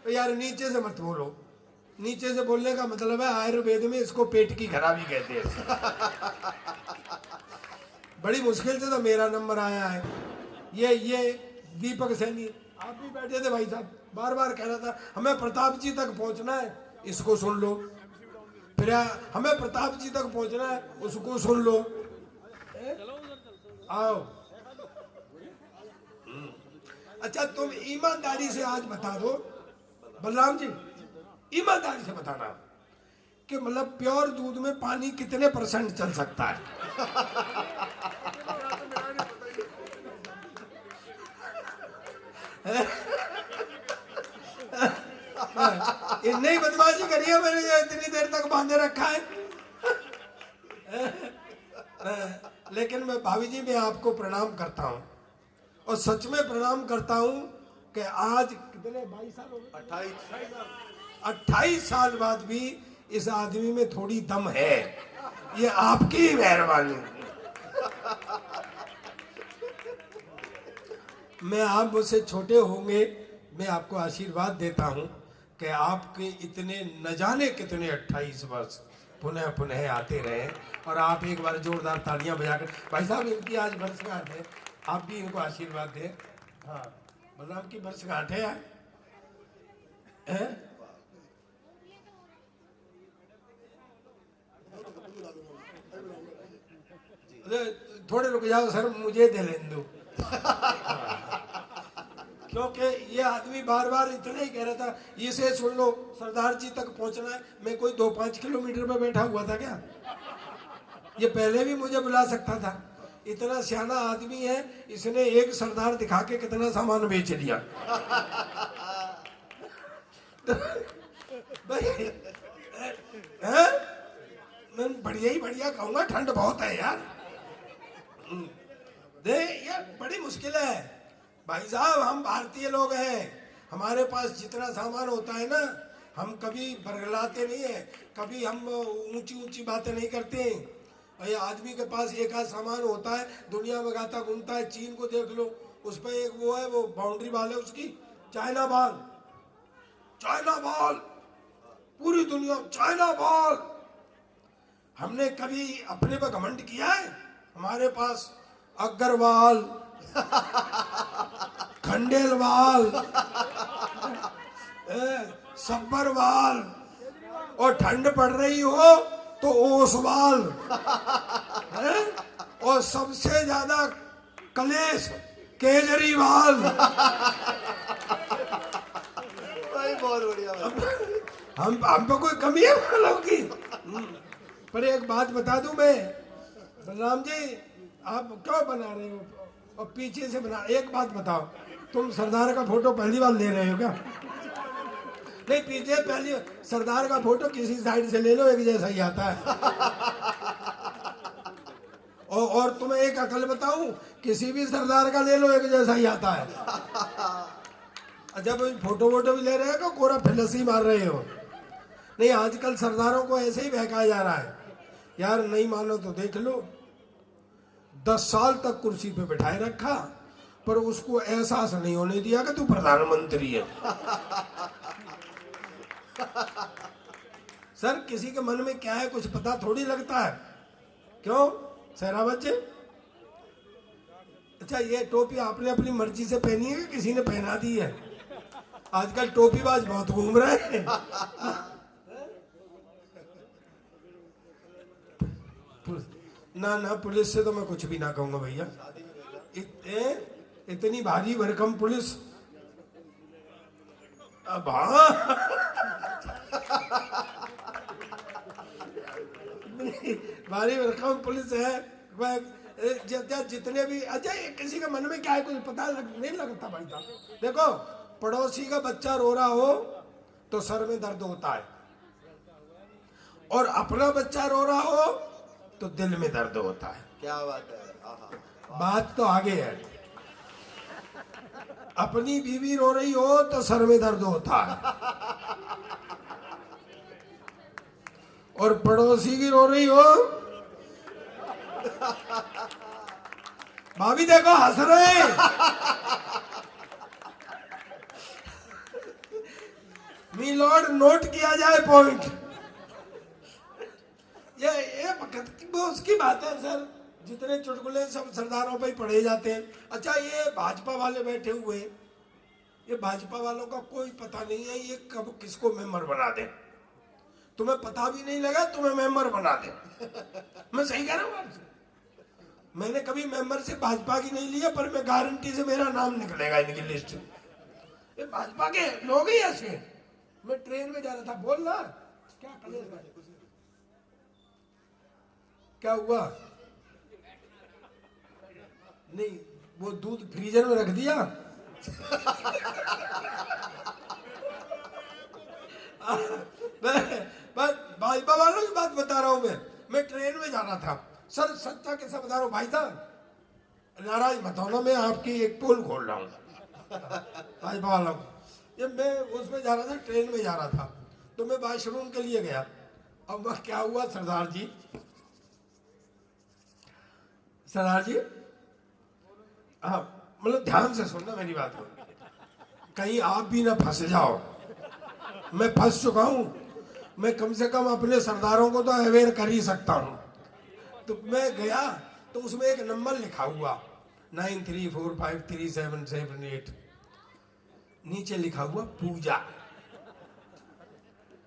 तो यार नीचे से मत बोलो, नीचे से बोलने का मतलब है आयुर्वेद में इसको पेट की खराबी कहते हैं। बड़ी मुश्किल से तो मेरा नंबर आया है। ये दीपक सैनी, आप भी बैठे थे भाई साहब, बार बार कह रहा था हमें प्रताप जी तक पहुंचना है, इसको सुन लो। फिर हमें प्रताप जी तक पहुंचना है, उसको सुन लो। आओ। अच्छा तुम ईमानदारी से आज बता दो बलराम जी, ईमानदारी से बताना कि मतलब प्योर दूध में पानी कितने % चल सकता है? नहीं बदमाशी करिए, मैंने इतनी देर तक बांधे रखा है। लेकिन मैं भाभी जी, मैं आपको प्रणाम करता हूँ और सच में प्रणाम करता हूँ कि आज कितने 22 साल हो गए, 28 साल बाद भी इस आदमी में थोड़ी दम है। ये आपकी मेहरबानी। मैं, आप मुझसे छोटे होंगे, मैं आपको आशीर्वाद देता हूं कि आपके इतने न जाने कितने 28 वर्ष पुनः पुनः आते रहे। और आप एक बार जोरदार तालियां बजाकर, भाई साहब इनकी आज वर्षगांठ है, आप भी इनको आशीर्वाद दें। हाँ, बलराम की वर्षगांठ है यार। थोड़े रुक जाओ सर, मुझे दे लेने दो। क्योंकि ये आदमी बार बार इतना ही कह रहा था, इसे सुन लो सरदार जी तक पहुंचना है। मैं कोई 2-5 किलोमीटर में बैठा हुआ था क्या? ये पहले भी मुझे बुला सकता था। इतना सियाना आदमी है, इसने एक सरदार दिखा के कितना सामान बेच दिया। भाई मैं बढ़िया ही बढ़िया कहूंगा, ठंड बहुत है यार। दे यार, बड़ी मुश्किल है भाई साहब। हम भारतीय लोग हैं, हमारे पास जितना सामान होता है ना, हम कभी बरगलाते नहीं है, कभी हम ऊंची ऊंची बातें नहीं करते हैं। ये आदमी के पास एक आध सामान होता है, दुनिया में गाता घूमता है। चीन को देख लो, उस पर एक वो है, वो बाउंड्री वाल है उसकी, चाइना बॉल, चाइना बॉल, पूरी दुनिया चाइना बॉल। हमने कभी अपने पर घमंड किया है? हमारे पास अग्रवाल, खंडेलवाल, सब्बरवाल, और ठंड पड़ रही हो तो ओसवाल है? और सबसे ज्यादा कलेश केजरीवाल। भाई बहुत बढ़िया भाई। हम पे कोई कमी है वालों की? पर एक बात बता दूं मैं, बलराम जी आप क्यों बना रहे हो और पीछे से बना? एक बात बताओ, तुम सरदार का फोटो पहली बार ले रहे हो क्या? नहीं, पीछे पहली सरदार का फोटो किसी साइड से ले लो, एक जैसा ही आता है। और तुम्हें एक अकल बताऊं, किसी भी सरदार का ले लो एक जैसा ही आता है। जब फोटो वोटो भी ले रहे हो तो कोरा फिलसी मार रहे हो। नहीं, आजकल सरदारों को ऐसे ही बहकाया जा रहा है। यार नहीं मानो तो देख लो, 10 साल तक कुर्सी पे बिठाए रखा, पर उसको एहसास नहीं होने दिया कि तू प्रधानमंत्री है। सर किसी के मन में क्या है कुछ पता थोड़ी लगता है। क्यों सहरावत जी? अच्छा, ये टोपी आपने अपनी मर्जी से पहनी है कि किसी ने पहना दी है? आजकल टोपीबाज बहुत घूम रहे हैं। ना ना, पुलिस से तो मैं कुछ भी ना कहूंगा भैया। इतनी भारी भरकम पुलिस। अब हाँ, भारी भरकम पुलिस है। जितने भी अजय, किसी के मन में क्या है कुछ पता नहीं लगता भाई साहब। देखो, पड़ोसी का बच्चा रो रहा हो तो सर में दर्द होता है, और अपना बच्चा रो रहा हो तो दिल में दर्द होता है। क्या बात है। बात तो आगे है। अपनी बीवी रो रही हो तो सर में दर्द होता है, और पड़ोसी की रो रही हो। भाभी देखो हंस रहे। मी लॉर्ड, नोट किया जाए पॉइंट। ये वो उसकी बात है सर, जितने चुटकुले सब सरदारों पे ही पढ़े जाते हैं। अच्छा, ये भाजपा वाले बैठे हुए, ये भाजपा वालों का कोई पता नहीं है ये कब किसको मेंबर बना दे। तुम्हें पता भी नहीं लगा, तुम्हें मेंबर बना दे। मैं सही कह रहा हूँ आपसे? मैंने कभी मेंबरशिप भाजपा की नहीं लिया, पर मैं गारंटी से मेरा नाम निकलेगा इनकी लिस्ट में। ये भाजपा के लोग ही ऐसे। मैं ट्रेन में जा रहा था, बोल ना क्या कलेश भाई, क्या हुआ? नहीं, वो दूध फ्रीजर में रख दिया। भाजपा वालों की बात बता रहा हूं मैं ट्रेन में जाना था सर, सच्चा कैसा बता रहा हूँ भाई साहब, नाराज मत होना, मैं आपकी एक पोल खोल रहा हूँ भाजपा वालों को। जब मैं उसमें जा रहा था, ट्रेन में जा रहा था, तो मैं वॉशरूम के लिए गया। अब वह क्या हुआ सरदार जी, हाँ मतलब ध्यान से सुनना मेरी बात को, कहीं आप भी ना फंस जाओ। मैं फंस चुका हूं, मैं कम से कम अपने सरदारों को तो अवेयर कर ही सकता हूं। तो मैं गया तो उसमें एक नंबर लिखा हुआ 93453778, नीचे लिखा हुआ पूजा।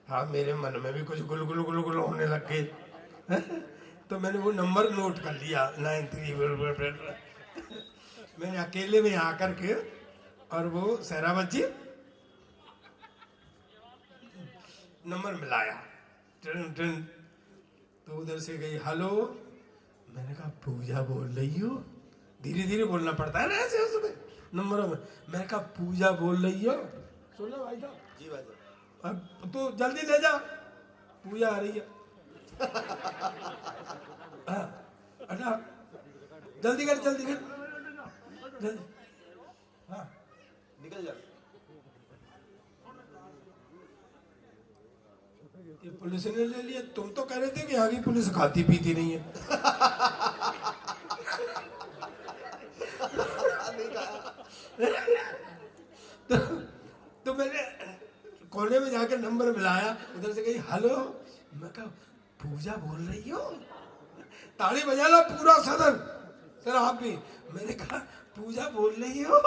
हाँ, मेरे मन में भी कुछ गुलगुल गुलगुल होने लग गए। तो मैंने वो नंबर नोट कर लिया 93। मैंने अकेले में आकर के, और वो सहरावत जी नंबर मिलाया, टन टन, तो उधर से गई हेलो। मैंने कहा पूजा बोल रही हो? धीरे धीरे बोलना पड़ता है ना ऐसे उसमें नंबरों में। मैंने कहा पूजा बोल रही हो? सुनो भाई साहब। जी भाई। अब तो जल्दी ले जा, पूजा आ रही है। अच्छा जल्दी कर, जल्दी कर, जल्दी। हाँ निकल जा। ये पुलिस ने ले लिया। तुम तो कह रहे थे कि यहाँ की पुलिस खाती पीती नहीं है। तो मैंने कोने में जाकर नंबर मिलाया, उधर से कही हेलो। मैं कहा पूजा बोल रही हो? ताली बजा लो पूरा सदन। सर आप भी। मैंने कहा पूजा बोल रही हो?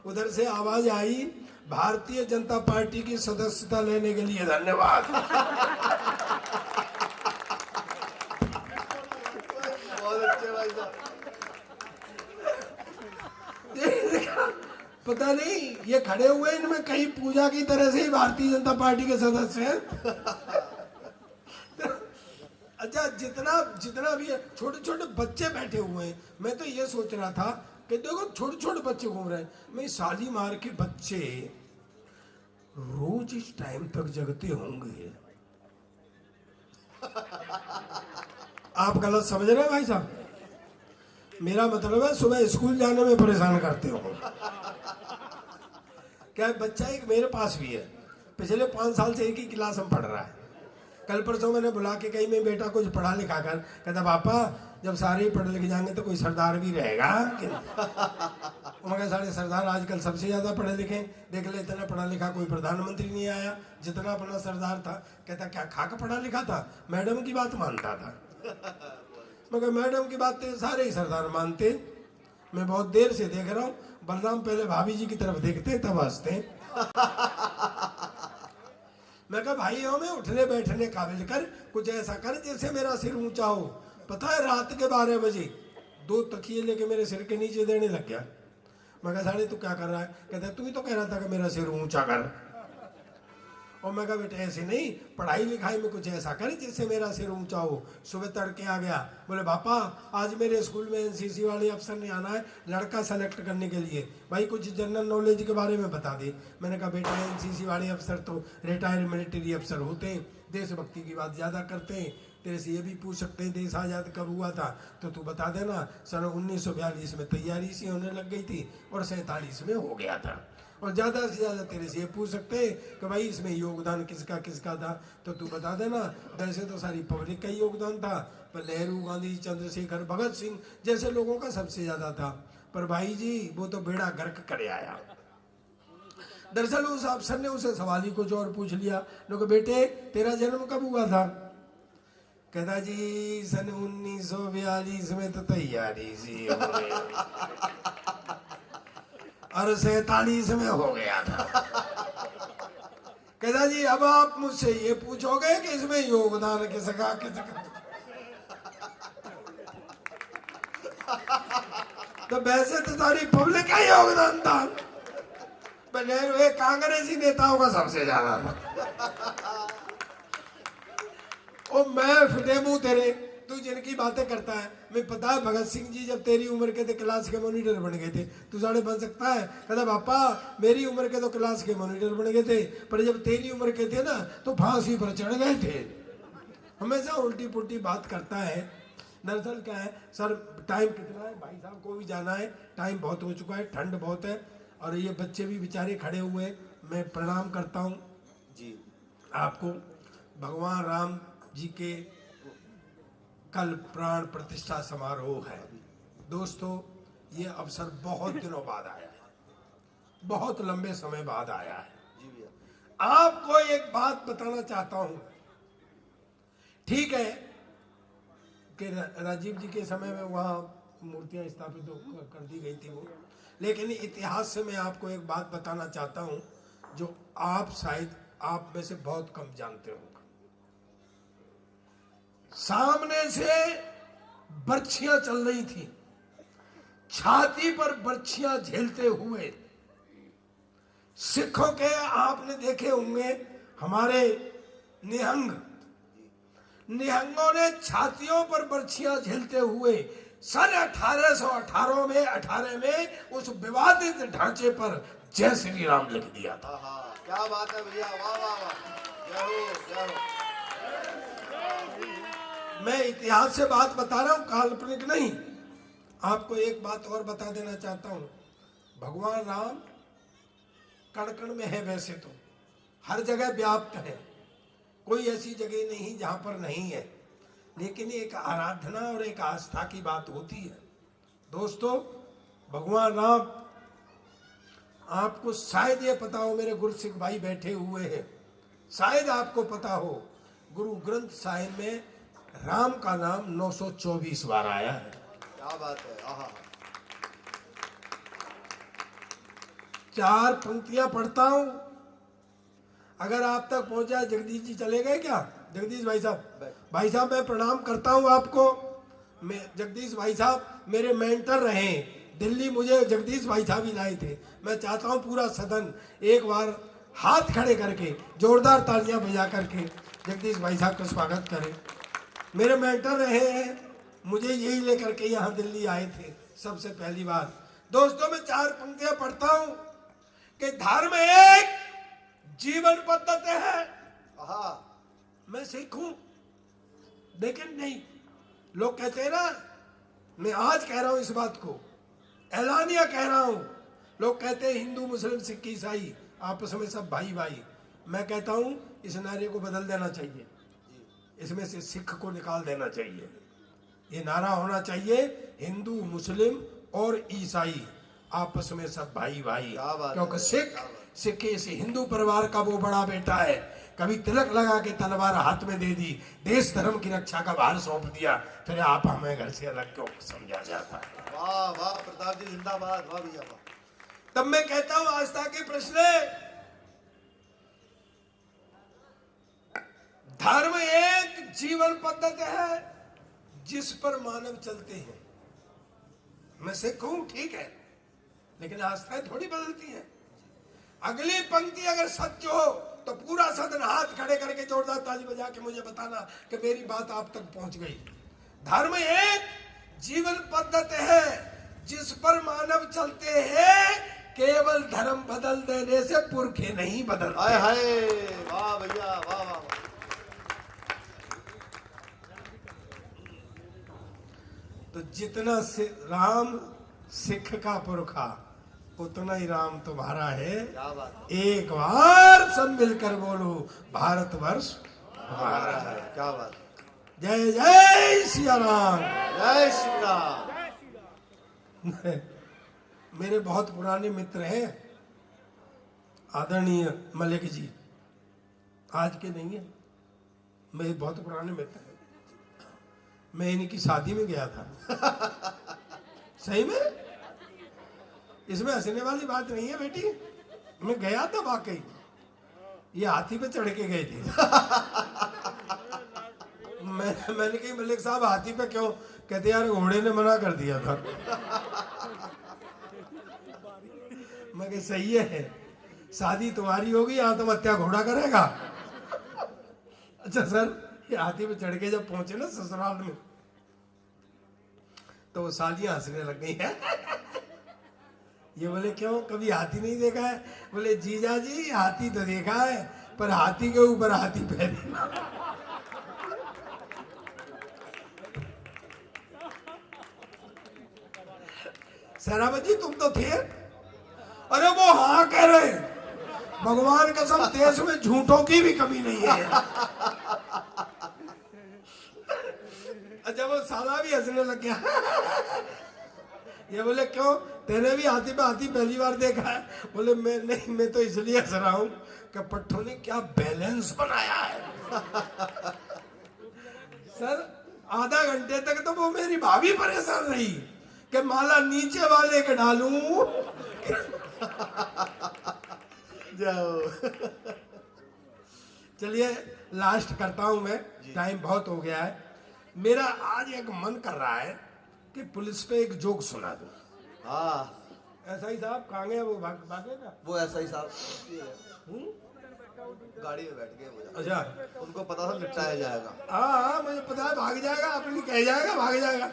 उधर से आवाज आई, भारतीय जनता पार्टी की सदस्यता लेने के लिए धन्यवाद। इतना नहीं, ये खड़े हुए इनमें कई पूजा की तरह से ही भारतीय जनता पार्टी के सदस्य हैं। अच्छा, जितना भी छोटे छोटे बच्चे बैठे हुए हैं, मैं तो ये सोच रहा था कि देखो छोटे छोटे बच्चे घूम रहे हैं, मैं शालीमार के बच्चे रोज इस टाइम तक जगते होंगे। आप गलत समझ रहे हैं भाई साहब, मेरा मतलब है सुबह स्कूल जाने में परेशान करते हो क्या। बच्चा एक मेरे पास भी है, पिछले 5 साल से एक ही क्लास में पढ़ रहा है। कल परसों मैंने बुला के कही मैं बेटा कुछ पढ़ा लिखा कर, कहता पापा जब सारे ही पढ़ लिख जाएंगे तो कोई सरदार भी रहेगा कि मगर सारे सरदार आजकल सबसे ज्यादा पढ़े लिखे, देख ले इतना पढ़ा लिखा कोई प्रधानमंत्री नहीं आया जितना अपना सरदार था। कहता क्या खाकर पढ़ा लिखा था, मैडम की बात मानता था। मगर मैडम की बात सारे ही सरदार मानते। मैं बहुत देर से देख रहा हूँ, बलराम पहले भाभी जी की तरफ देखते तब हंसते। मैं कहा भाई हो, मैं उठने बैठने काबिल कर, कुछ ऐसा कर जैसे मेरा सिर ऊंचा हो। पता है रात के 12 बजे 2 तकिए लेके मेरे सिर के नीचे देने लग गया। मैं कहा साढ़े तू क्या कर रहा है, कहता तू ही तो कह रहा था कि मेरा सिर ऊंचा कर। और मैं कहा बेटा ऐसे नहीं, पढ़ाई लिखाई में कुछ ऐसा कर जिससे मेरा सिर ऊंचा हो। सुबह तड़के आ गया, बोले पापा आज मेरे स्कूल में एनसीसी वाले अफसर ने आना है लड़का सेलेक्ट करने के लिए, भाई कुछ जनरल नॉलेज के बारे में बता दे। मैंने कहा बेटा एनसीसी वाले अफसर तो रिटायर्ड मिलिट्री अफसर होते हैं, देशभक्ति की बात ज़्यादा करते हैं। तेरे से ये भी पूछ सकते हैं देश आज़ाद कब हुआ था, तो तू बता देना। सन 1942 में तैयारी सी होने लग गई थी और 47 में हो गया था। और ज़्यादा से ज़्यादा तेरे से ये पूछ सकते हैं कि भाई इसमें योगदान किसका किसका था, तो तू बता देना। वैसे तो सारी पब्लिक का ही योगदान था, पर नेहरू, गांधी, चंद्रशेखर, भगत सिंह जैसे लोगों का सबसे ज़्यादा था। पर भाई जी वो तो बेड़ा गर्क करे आया। दरअसल उस अफसर ने उसे सवाल ही कुछ और पूछ लिया। लोग बेटे तेरा जन्म कब हुआ था, कहता जी सन 1942 में तो तैयारी सी हो गई और 47 में हो गया था। कहता जी अब आप मुझसे ये पूछोगे कि इसमें योगदान किसका किसका, तो वैसे तो सारी पब्लिक का योगदान था, पर नेहरू कांग्रेसी नेताओं का सबसे ज्यादा था। और मैं फिटे मुंह तेरे, तू जिनकी बातें करता है, मैं पता है भगत सिंह जी जब तेरी उम्र के थे क्लास के मॉनिटर बन गए थे, तू साढ़े बन सकता है। कहता पापा मेरी उम्र के तो क्लास के मॉनिटर बन गए थे, पर जब तेरी उम्र के थे ना तो फांसी पर चढ़ गए थे। हमेशा उल्टी पुल्टी बात करता है। दरअसल क्या है सर, टाइम कितना है, भाई साहब को भी जाना है, टाइम बहुत हो चुका है, ठंड बहुत है और ये बच्चे भी बेचारे खड़े हुए। मैं प्रणाम करता हूँ जी आपको। भगवान राम जी के कल प्राण प्रतिष्ठा समारोह है। दोस्तों ये अवसर बहुत दिनों बाद आया है, बहुत लंबे समय बाद आया है। जी भैया, आपको एक बात बताना चाहता हूं। ठीक है कि राजीव जी के समय में वहां मूर्तियां स्थापित कर दी गई थी वो, लेकिन इतिहास से मैं आपको एक बात बताना चाहता हूं जो आप शायद आप में से बहुत कम जानते हो। सामने से बर्छियां चल रही थी, छाती पर बर्छियां झेलते हुए सिखों के आपने देखे होंगे हमारे निहंगों ने छातियों पर बर्छियां झेलते हुए सन 1818 में उस विवादित ढांचे पर जय श्री राम लिख दिया था। क्या बात है भैया, वाह वाह वाह, जय हो जय हो। मैं इतिहास से बात बता रहा हूं, काल्पनिक नहीं। आपको एक बात और बता देना चाहता हूं, भगवान राम कण कण में है, वैसे तो हर जगह व्याप्त है, कोई ऐसी जगह नहीं जहां पर नहीं है, लेकिन एक आराधना और एक आस्था की बात होती है। दोस्तों भगवान राम, आपको शायद ये पता हो, मेरे गुरसिख भाई बैठे हुए हैं, शायद आपको पता हो गुरु ग्रंथ साहिब में राम का नाम 924 बार आया है। क्या बात है, आहा। 4 पंक्तियां पढ़ता हूं, अगर आप तक पहुंच जाए। जगदीश जी चले गए क्या? जगदीश भाई साहब मैं प्रणाम करता हूं आपको। मैं जगदीश भाई साहब मेरे मेंटर रहे, दिल्ली मुझे जगदीश भाई साहब ही लाए थे। मैं चाहता हूँ पूरा सदन एक बार हाथ खड़े करके जोरदार तालियां बजा करके जगदीश भाई साहब का स्वागत करें। मेरे मेंटर रहे हैं, मुझे यही लेकर के यहाँ दिल्ली आए थे सबसे पहली बार। दोस्तों मैं 4 पंक्तियां पढ़ता हूं कि धर्म एक जीवन पद्धति है। मैं सीखूं, लेकिन नहीं, लोग कहते हैं ना, मैं आज कह रहा हूं इस बात को, ऐलानिया कह रहा हूं। लोग कहते हैं हिंदू मुस्लिम सिख ईसाई आपस में सब भाई भाई। मैं कहता हूं इस नारे को बदल देना चाहिए, इसमें से सिख को निकाल देना चाहिए। ये नारा होना चाहिए सिंधु मुस्लिम और ईसाई आपस में सब भाई भाई। क्योंकि सिख इस हिंदू परिवार का वो बड़ा बेटा है, कभी तिलक लगा के तलवार हाथ में दे दी, देश धर्म की रक्षा का भार सौंप दिया, फिर आप हमें घर से अलग क्यों समझा जाता है। वाह वाह प्रताप जी जिंदाबाद, वाह भैया वाह। तब मैं कहता हूं आस्था के प्रश्न, धर्म एक जीवन पद्धति है जिस पर मानव चलते हैं। मैं सिख हूं, ठीक है, लेकिन आस्थाएं थोड़ी बदलती हैं। अगली पंक्ति अगर सच हो तो पूरा सदन हाथ खड़े करके जोरदार ताली बजा के मुझे बताना कि मेरी बात आप तक पहुंच गई। धर्म एक जीवन पद्धति है जिस पर मानव चलते हैं, केवल धर्म बदल देने से पुरखे नहीं बदलते। हाय हाय, वाह भैया वाह वाह। तो जितना राम सिख का पुरखा उतना ही राम तुम्हारा है। क्या बात, एक बार सब मिलकर बोलो, भारतवर्ष हमारा है। क्या बात, जय जय सिया राम। जय श्री राम। मेरे बहुत पुराने मित्र हैं आदरणीय मलिक जी, आज के नहीं है, मेरे बहुत पुराने मित्र हैं। मैं इनकी शादी में गया था सही में, इसमें हंसने वाली बात नहीं है बेटी, मैं गया था वाकई। ये हाथी पे चढ़ के गए थे मैंने कही मलिक साहब हाथी पे क्यों? कहते यार घोड़े ने मना कर दिया था मैं कही सही है, शादी तुम्हारी होगी, यहाँ तुम हत्या घोड़ा करेगा अच्छा सर, ये हाथी पे चढ़ के जब पहुंचे ना ससुराल में, तो वो सालियां हंसने लग गई है ये बोले क्यों, कभी हाथी नहीं देखा है? बोले जीजा जी हाथी तो देखा है, पर हाथी के ऊपर हाथी पहने सरावत जी तुम तो थे। अरे वो हाँ कह रहे, भगवान कसम देश में झूठों की भी कमी नहीं है अच्छा वो साला भी हंसने लग गया ये बोले क्यों, तेरे भी हाथी पे हाथी पहली बार देखा है? बोले मैं नहीं, मैं तो इसलिए हंस रहा हूं कि पट्टों ने क्या बैलेंस बनाया है सर आधा घंटे तक तो वो मेरी भाभी परेशान रही कि माला नीचे वाले के डालूं जाओ चलिए लास्ट करता हूं मैं, टाइम बहुत हो गया है। मेरा आज एक मन कर रहा है कि पुलिस पे एक जोक सुना दूं। हाँ ऐसा ही साहब कहाँ गए, वो भागेगा? वो ऐसा ही साहब गाड़ी में बैठ गए वो। अच्छा उनको पता था निपटाया जाएगा। हाँ मुझे पता है, भाग जाएगा, अपनी कह जाएगा भाग जाएगा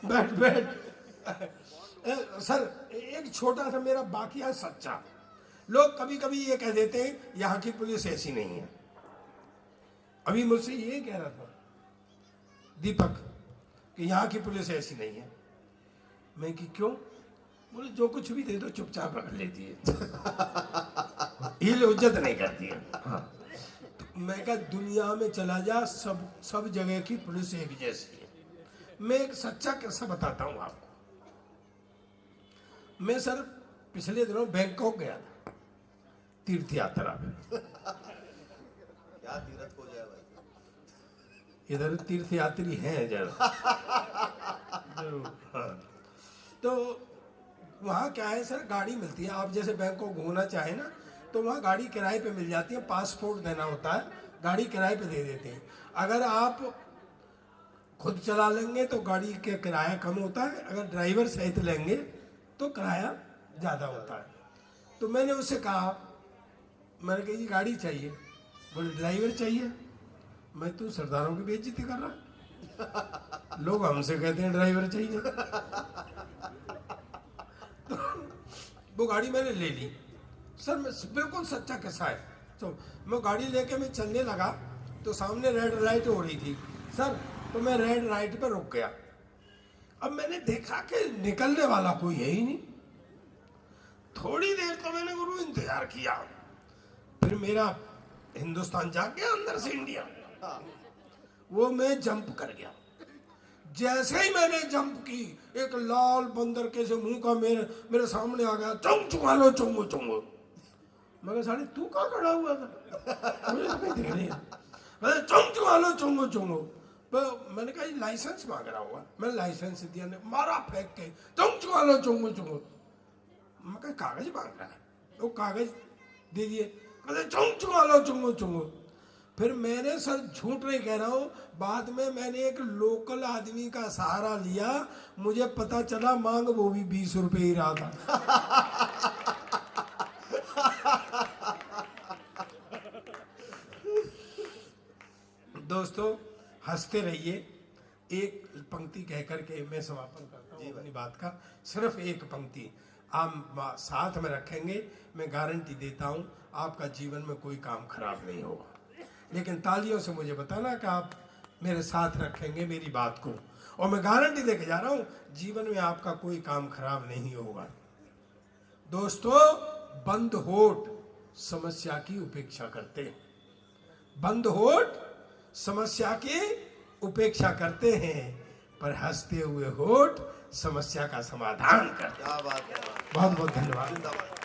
बैठ बैठ सर एक छोटा सा मेरा बाकी है सच्चा। लोग कभी कभी ये कह देते हैं यहाँ की पुलिस ऐसी नहीं है। अभी मुझसे ये कह रहा था दीपक कि यहाँ की पुलिस ऐसी नहीं है। मैं कि क्यों? बोले जो कुछ भी दे दो चुपचाप रख लेती है हिल इज्जत नहीं करती है। हाँ। तो मैं क्या दुनिया में चला जा, सब जगह की पुलिस एक जैसी है। मैं एक सच्चा किस्सा बताता हूँ आपको। मैं सर पिछले दिनों बैंकॉक गया था तीर्थ यात्रा में। क्या तीर्थ हो जाए भाई, इधर तीर्थ यात्री हैं जरा हाँ। तो वहाँ क्या है सर, गाड़ी मिलती है, आप जैसे बैंकॉक घूमना चाहे ना तो वहाँ गाड़ी किराए पे मिल जाती है, पासपोर्ट देना होता है, गाड़ी किराए पे दे देते हैं। अगर आप खुद चला लेंगे तो गाड़ी का किराया कम होता है, अगर ड्राइवर सहित लेंगे तो किराया ज़्यादा होता है। तो मैंने उससे कहा, मैंने कहा जी गाड़ी चाहिए, बोले ड्राइवर चाहिए। मैं तू सरदारों की बेइज्जती कर रहा है? लोग हमसे कहते हैं ड्राइवर चाहिए। तो वो गाड़ी मैंने ले ली। सर मैं बिल्कुल सच्चा किस्सा है। तो मैं गाड़ी लेके मैं चलने लगा तो सामने रेड लाइट हो रही थी सर, तो मैं रेड लाइट पर रुक गया। अब मैंने देखा कि निकलने वाला कोई है ही नहीं। थोड़ी देर तो मैंने गुरु इंतजार किया, फिर मेरा हिंदुस्तान जाग गया अंदर से इंडिया। वो मैं जंप कर गया। जैसे ही मैंने जंप की, एक लाल बंदर के से मुंह का मेरे सामने आ गया, चुंग चुंगा लो चुंगो चुंगो। मैं कहा साले तू कहाँ खड़ा हुआ था? मुझे तो कहीं दिख नहीं है। मैंने चुंग चुंगा लो चुंगो चुंगो। मैंने कहा लाइसेंस मांग रहा होगा, मैंने लाइसेंस दिया, ने मारा फेंक के चुंग चुंगा लो चुंगो चुंगो। मैं कहा कागज मांग रहा है, वो कागज दे दिए, कहते चुंग चुंगा लो चुंगो चुंगो। फिर मैंने सर झूठ नहीं कह रहा हूँ, बाद में मैंने एक लोकल आदमी का सहारा लिया, मुझे पता चला मांग वो भी 20 रुपए ही रहा था। दोस्तों हंसते रहिए। एक पंक्ति कह करके मैं समापन करता हूँ अपनी बात का। सिर्फ एक पंक्ति आप साथ में रखेंगे, मैं गारंटी देता हूँ आपका जीवन में कोई काम खराब नहीं होगा। लेकिन तालियों से मुझे बताना कि आप मेरे साथ रखेंगे मेरी बात को, और मैं गारंटी देके जा रहा हूँ जीवन में आपका कोई काम खराब नहीं होगा। दोस्तों बंद होठ समस्या की उपेक्षा करते हैं, बंद होठ समस्या की उपेक्षा करते हैं, पर हंसते हुए होठ समस्या का समाधान करते हैं। क्या बात है। बहुत बहुत धन्यवाद। जिंदाबाद।